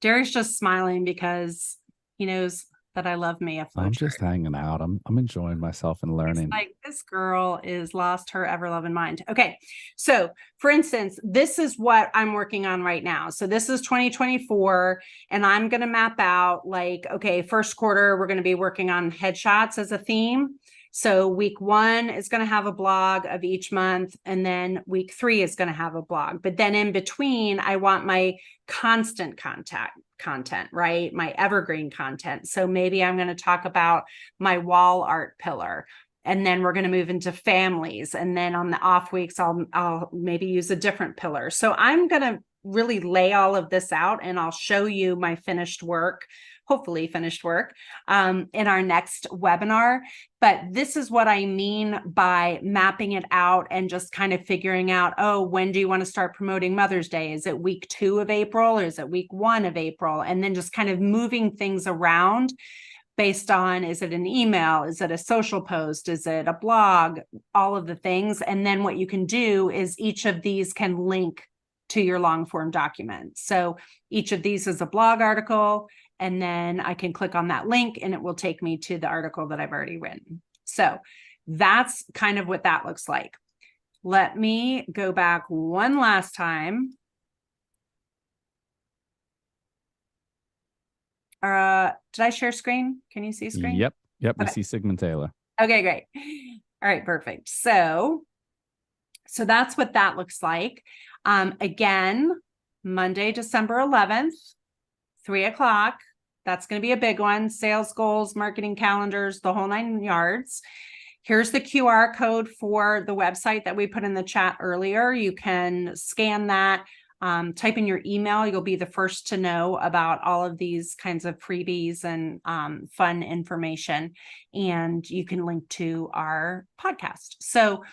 Derek's just smiling because he knows that I love me a flowchart. I'm just hanging out. I'm enjoying myself and learning. It's like, this girl is lost her ever loving mind. Okay. So for instance, this is what I'm working on right now. So this is 2024, and I'm going to map out like, okay, first quarter, we're going to be working on headshots as a theme. So week 1 is going to have a blog of each month, and then week 3 is going to have a blog. But then in between, I want my constant content, right? My evergreen content. So maybe I'm going to talk about my wall art pillar, and then we're going to move into families. And then on the off weeks, I'll maybe use a different pillar. So I'm going to really lay all of this out, and I'll show you my finished work, hopefully finished work, in our next webinar. But this is what I mean by mapping it out and just kind of figuring out, oh, when do you want to start promoting Mother's Day? Is it week 2 of April, or is it week 1 of April? And then just kind of moving things around based on, is it an email? Is it a social post? Is it a blog? All of the things. And then what you can do is each of these can link to your long form document. So each of these is a blog article, and then I can click on that link and it will take me to the article that I've already written. So that's kind of what that looks like. Let me go back one last time. Did I share screen? Can you see screen? Yep. Okay. We see Sigmon Taylor. Okay, great. All right, perfect. So that's what that looks like. Again, Monday, December 11th, 3:00. That's going to be a big one. Sales goals, marketing calendars, the whole 9 yards. Here's the QR code for the website that we put in the chat earlier. You can scan that, type in your email. You'll be the first to know about all of these kinds of freebies and fun information. And you can link to our podcast. So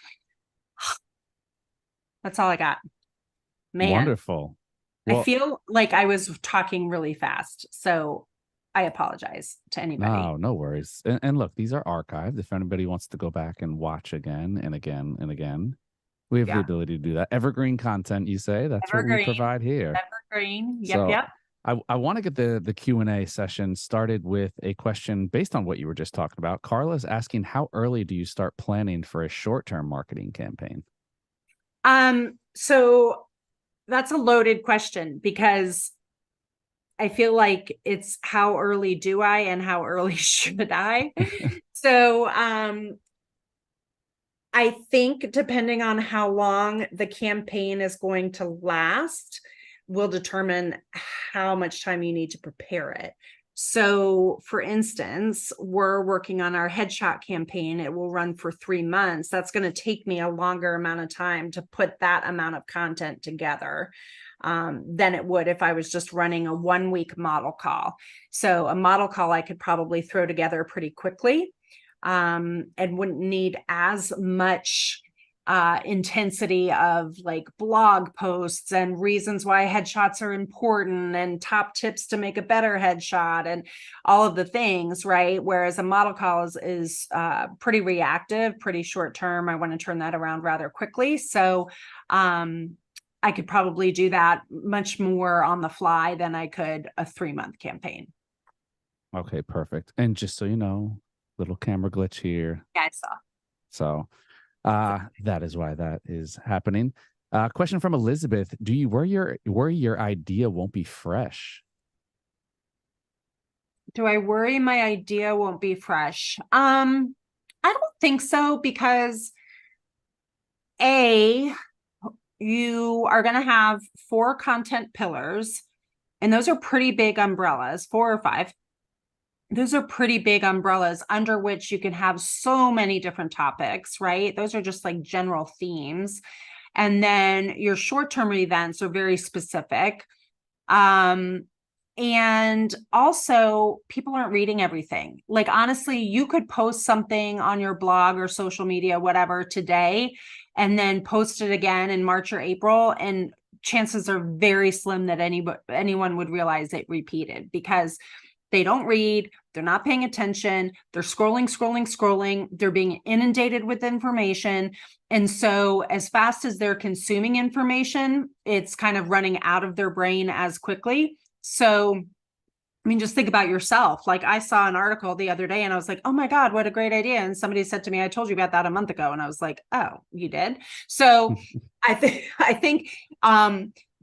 that's all I got. Man, wonderful. Well, I feel like I was talking really fast, so I apologize to anybody. no worries. And look, these are archived. If anybody wants to go back and watch again and again and again, we have the ability to do that. Evergreen content, you say? That's Evergreen, what we provide here. Evergreen. Yep, so yep. I want to get the Q&A session started with a question based on what you were just talking about. Carla's asking, how early do you start planning for a short-term marketing campaign? So that's a loaded question, because I feel like it's how early do I and how early should I? So I think depending on how long the campaign is going to last will determine how much time you need to prepare it. So for instance, we're working on our headshot campaign. It will run for 3 months. That's going to take me a longer amount of time to put that amount of content together than it would if I was just running a 1-week model call. So a model call I could probably throw together pretty quickly and wouldn't need as much intensity of like blog posts and reasons why headshots are important and top tips to make a better headshot and all of the things, right? Whereas a model call is pretty reactive, pretty short term. I want to turn that around rather quickly. So I could probably do that much more on the fly than I could a 3-month campaign. Okay, perfect. And just so you know, little camera glitch here. Yeah, I saw. So that is why that is happening. Question from Elizabeth. Do you worry your idea won't be fresh? Do I worry my idea won't be fresh? I don't think so, because you are going to have 4 content pillars, and those are pretty big umbrellas, 4 or 5. Those are pretty big umbrellas under which you can have so many different topics, right? Those are just like general themes. And then your short-term events are very specific. And also, people aren't reading everything. Like, honestly, you could post something on your blog or social media, whatever, today, and then post it again in March or April. And chances are very slim that anyone would realize it repeated, because they don't read, they're not paying attention, they're scrolling, they're being inundated with information. And so as fast as they're consuming information, it's kind of running out of their brain as quickly. So, I mean, just think about yourself. Like, I saw an article the other day and I was like, oh my God, what a great idea. And somebody said to me, I told you about that a month ago. And I was like, oh, you did? So I think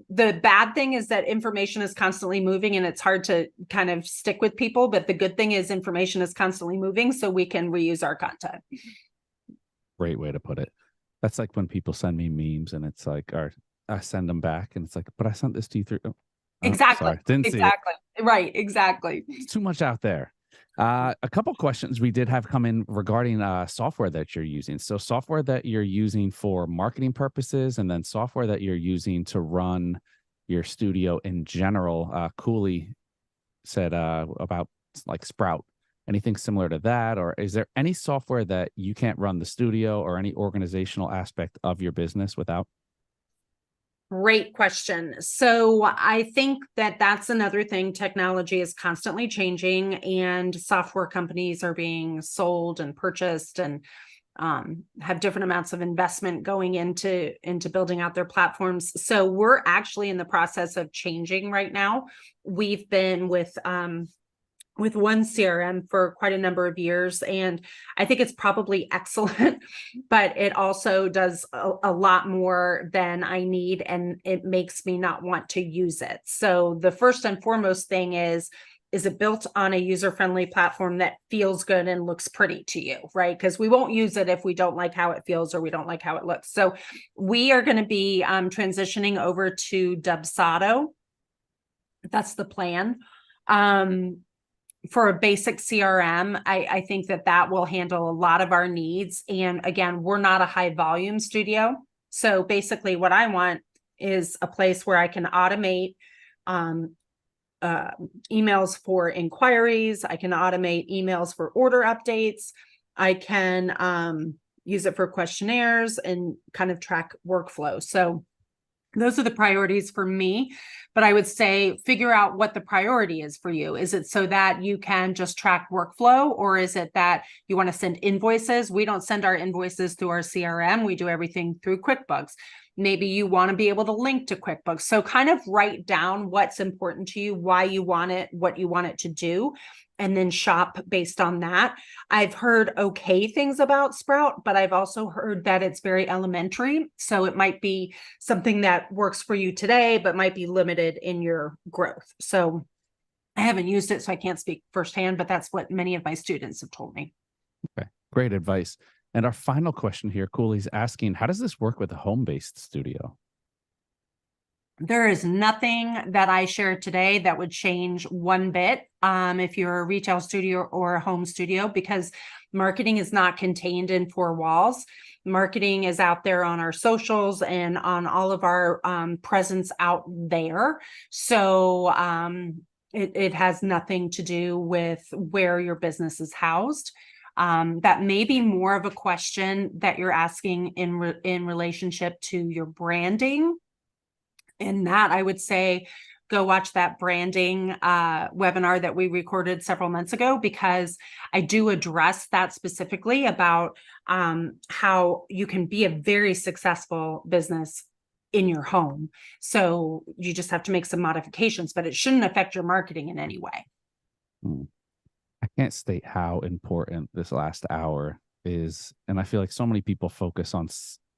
The bad thing is that information is constantly moving and it's hard to kind of stick with people. But the good thing is information is constantly moving, so we can reuse our content. Great way to put it. That's like when people send me memes and it's like, or I send them back and it's like, but I sent this to you through. Oh, Exactly. sorry, didn't see it. Exactly. Right. Exactly. It's too much out there. A couple questions we did have come in regarding software that you're using. So software that you're using for marketing purposes, and then software that you're using to run your studio in general. Cooley said about like Sprout. Anything similar to that? Or is there any software that you can't run the studio or any organizational aspect of your business without? Great question. So I think that that's another thing. Technology is constantly changing, and software companies are being sold and purchased, and have different amounts of investment going into building out their platforms. So we're actually in the process of changing right now. We've been with one CRM for quite a number of years, and I think it's probably excellent, but it also does a lot more than I need, and it makes me not want to use it. So the first and foremost thing is it built on a user-friendly platform that feels good and looks pretty to you, right? Because we won't use it if we don't like how it feels or we don't like how it looks. So we are going to be transitioning over to Dubsado. That's the plan. For a basic CRM, I think that will handle a lot of our needs. And again, we're not a high volume studio. So basically what I want is a place where I can automate emails for inquiries. I can automate emails for order updates. I can use it for questionnaires and kind of track workflow. So those are the priorities for me. But I would say figure out what the priority is for you. Is it so that you can just track workflow, or is it that you want to send invoices? We don't send our invoices through our CRM. We do everything through QuickBooks. Maybe you want to be able to link to QuickBooks. So kind of write down what's important to you, why you want it, what you want it to do, and then shop based on that. I've heard okay things about Sprout, but I've also heard that it's very elementary. So it might be something that works for you today, but might be limited in your growth. So I haven't used it, so I can't speak firsthand, but that's what many of my students have told me. Okay, great advice. And our final question here, Cooley's asking, how does this work with a home-based studio? There is nothing that I shared today that would change one bit if you're a retail studio or a home studio, because marketing is not contained in four walls. Marketing is out there on our socials and on all of our presence out there. So it has nothing to do with where your business is housed. That may be more of a question that you're asking in relationship to your branding. And that I would say, go watch that branding webinar that we recorded several months ago, because I do address that specifically about how you can be a very successful business in your home. So you just have to make some modifications, but it shouldn't affect your marketing in any way. I can't state how important this last hour is. And I feel like so many people focus on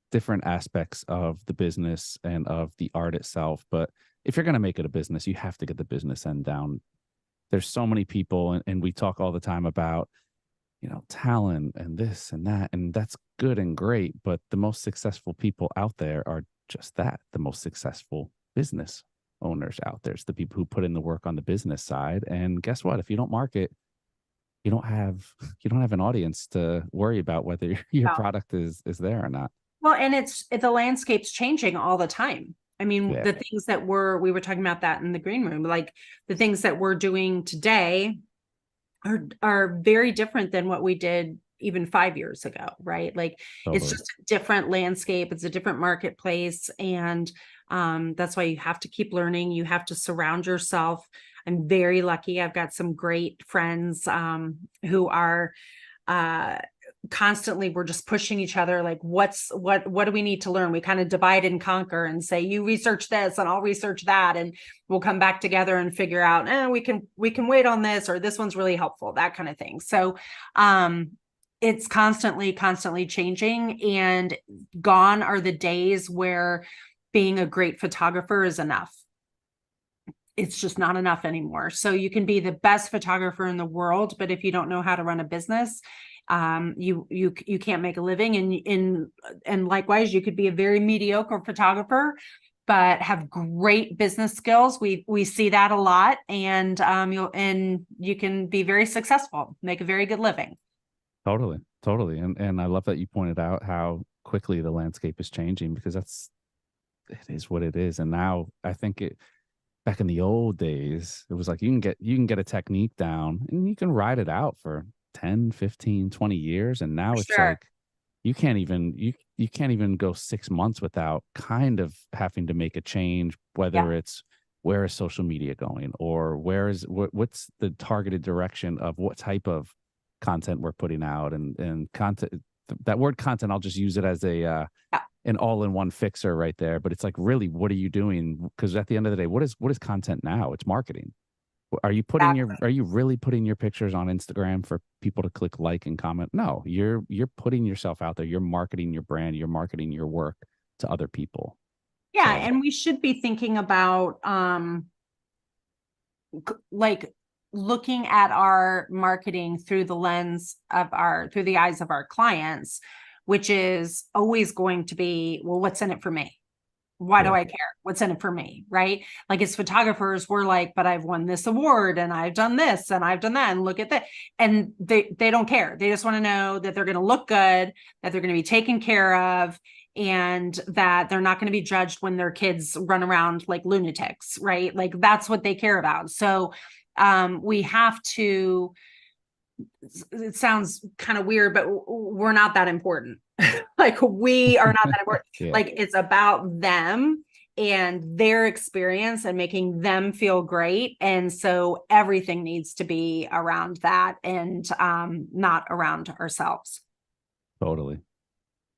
different aspects of the business and of the art itself. But if you're going to make it a business, you have to get the business end down. There's so many people, and we talk all the time about, talent and this and that, and that's good and great. But the most successful people out there are just that, the most successful business owners out there. It's the people who put in the work on the business side. And guess what? If you don't market, you don't have an audience to worry about whether your product is there or not. Well, and the landscape's changing all the time. I mean, Yeah. the things that we were talking about that in the green room, like the things that we're doing today are very different than what we did even 5 years ago, right? Like Totally. It's just a different landscape. It's a different marketplace. And that's why you have to keep learning. You have to surround yourself. I'm very lucky. I've got some great friends who are constantly, we're just pushing each other. Like, what do we need to learn? We kind of divide and conquer and say, you research this and I'll research that, and we'll come back together and figure out, we can wait on this, or this one's really helpful, that kind of thing. So it's constantly changing, and gone are the days where being a great photographer is enough. It's just not enough anymore. So you can be the best photographer in the world, but if you don't know how to run a business, you can't make a living. And likewise, you could be a very mediocre photographer, but have great business skills. We see that a lot, and you can be very successful, make a very good living. Totally, totally. And I love that you pointed out how quickly the landscape is changing, because it is what it is. And now I think back in the old days, it was like you can get a technique down and you can ride it out for 10, 15, 20 years. And now For it's sure. like you can't even go 6 months without kind of having to make a change, whether Yeah. it's where is social media going, or what's the targeted direction of what type of content we're putting out. And content, that word content, I'll just use it as Yeah. an all-in-one fixer right there. But it's like, really, what are you doing? Because at the end of the day, what is content now? It's marketing. Are you Exactly. are you really putting your pictures on Instagram for people to click like and comment? No, you're putting yourself out there. You're marketing your brand. You're marketing your work to other people. Yeah, So and we should be thinking about like looking at our marketing through the lens of through the eyes of our clients, which is always going to be, well, what's in it for me? Why do yeah, I care? What's in it for me? Right? Like, as photographers, we're like, but I've won this award and I've done this and I've done that, and look at that. And they don't care. They just want to know that they're going to look good, that they're going to be taken care of, and that they're not going to be judged when their kids run around like lunatics, right? Like, that's what they care about. So we have to, it sounds kind of weird, but we're not that important. Like, we are not that important. yeah, Like, it's about them and their experience and making them feel great. And so everything needs to be around that, and not around ourselves. totally.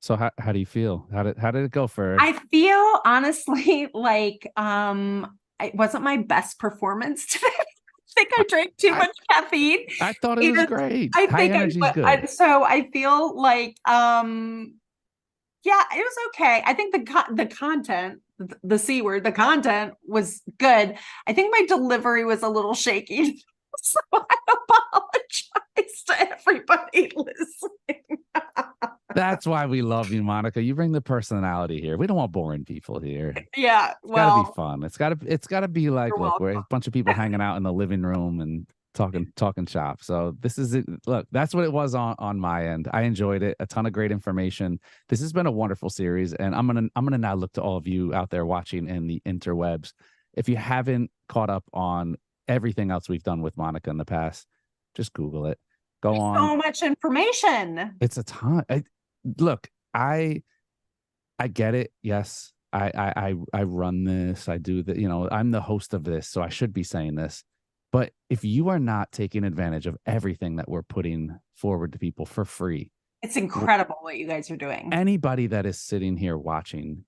So how do you feel? How did it go for? I feel honestly like it wasn't my best performance today. I think I drank too I much caffeine. I thought it was And great. I High think energy is good. so I feel like yeah, it was okay. I think the content, the C word, the content was good. I think my delivery was a little shaky. So I apologize to everybody listening. That's why we love you, Monica. You bring the personality here. We don't want boring people here. Yeah, It's got to be well, fun. It's got to be like, you're look, we're welcome. a bunch of people hanging out in the living room and talking shop. So this is it. Look, that's what it was on my end. I enjoyed it. A ton of great information. This has been a wonderful series, and I'm gonna now look to all of you out there watching in the interwebs. If you haven't caught up on everything else we've done with Monica in the past, just Google it. Go There's on. so much information. It's a ton. Look, I get it. Yes, I run this. I do that. I'm the host of this, so I should be saying this. But if you are not taking advantage of everything that we're putting forward to people for free, It's incredible what you guys are doing. anybody that is sitting here watching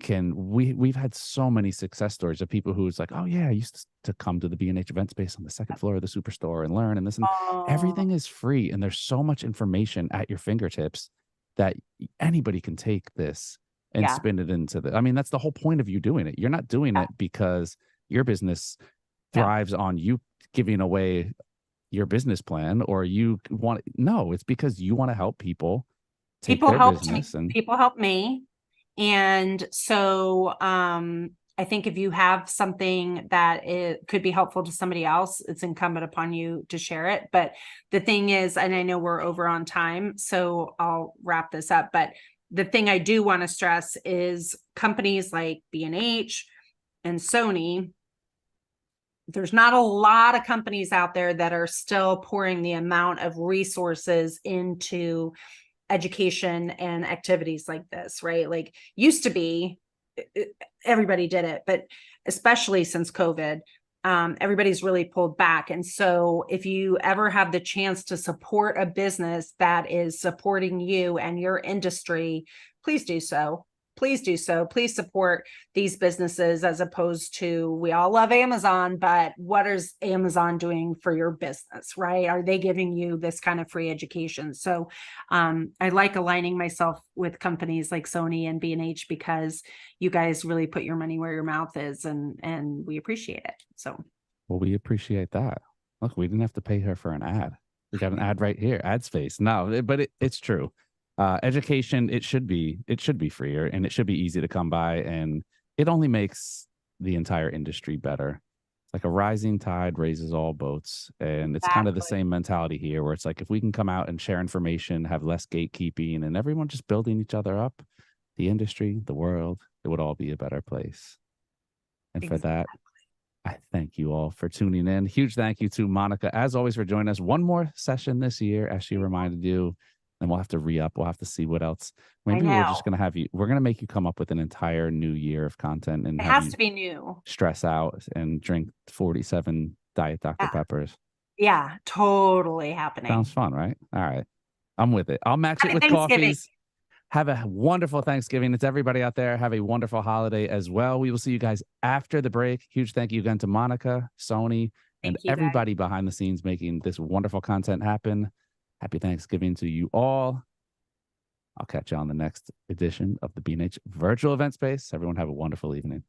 we've had so many success stories of people who's like, oh yeah, I used to come to the B&H event space on the second floor of the superstore and learn, and this, and Oh, everything is free, and there's so much information at your fingertips that anybody can take this and yeah, spin it into I mean, that's the whole point of you doing it. You're not doing yeah, it because your business yeah. thrives on you giving away your business plan, or you want, no, it's because you want to help people take People their helped me. business. And People helped me. And so I think if you have something that it could be helpful to somebody else, it's incumbent upon you to share it. But the thing is, and I know we're over on time, so I'll wrap this up. But the thing I do want to stress is companies like B&H and Sony, there's not a lot of companies out there that are still pouring the amount of resources into education and activities like this, right? Like, used to be, everybody did it, but especially since COVID, everybody's really pulled back. And so if you ever have the chance to support a business that is supporting you and your industry, please do so. please do so. Please support these businesses as opposed to, we all love Amazon, but what is Amazon doing for your business, right? Are they giving you this kind of free education? So I like aligning myself with companies like Sony and B&H because you guys really put your money where your mouth is, and we appreciate it. So, well, we appreciate that. Look, we didn't have to pay her for an ad. We got an ad right here, ad space. No, but it's true. Education, it should be freer, and it should be easy to come by, and it only makes the entire industry better. It's like a rising tide raises all boats, and it's kind of the exactly. same mentality here, where it's like if we can come out and share information, have less gatekeeping, and everyone just building each other up, the industry, the world, it would all be a better place. And for that, I thank you all for tuning in. Huge thank you to Monica, as always, for joining us. One more session this year, as she reminded you, and we'll have to re-up. We'll have to see what else. Maybe we're just going to have you, we're going to make you come up with an entire new year of content and It have has you to be new. stress out and drink 47 Diet Dr. Yeah. Peppers. Yeah, totally happening. Sounds fun, right? All right. I'm with it. I'll match it with coffees. Have a wonderful Thanksgiving. It's everybody out there. Have a wonderful holiday as well. We will see you guys after the break. Huge thank you again to Monica, Sony, and everybody behind the scenes making this wonderful content happen. Happy Thanksgiving to you all. I'll catch you on the next edition of the B&H Virtual Event Space. Everyone have a wonderful evening.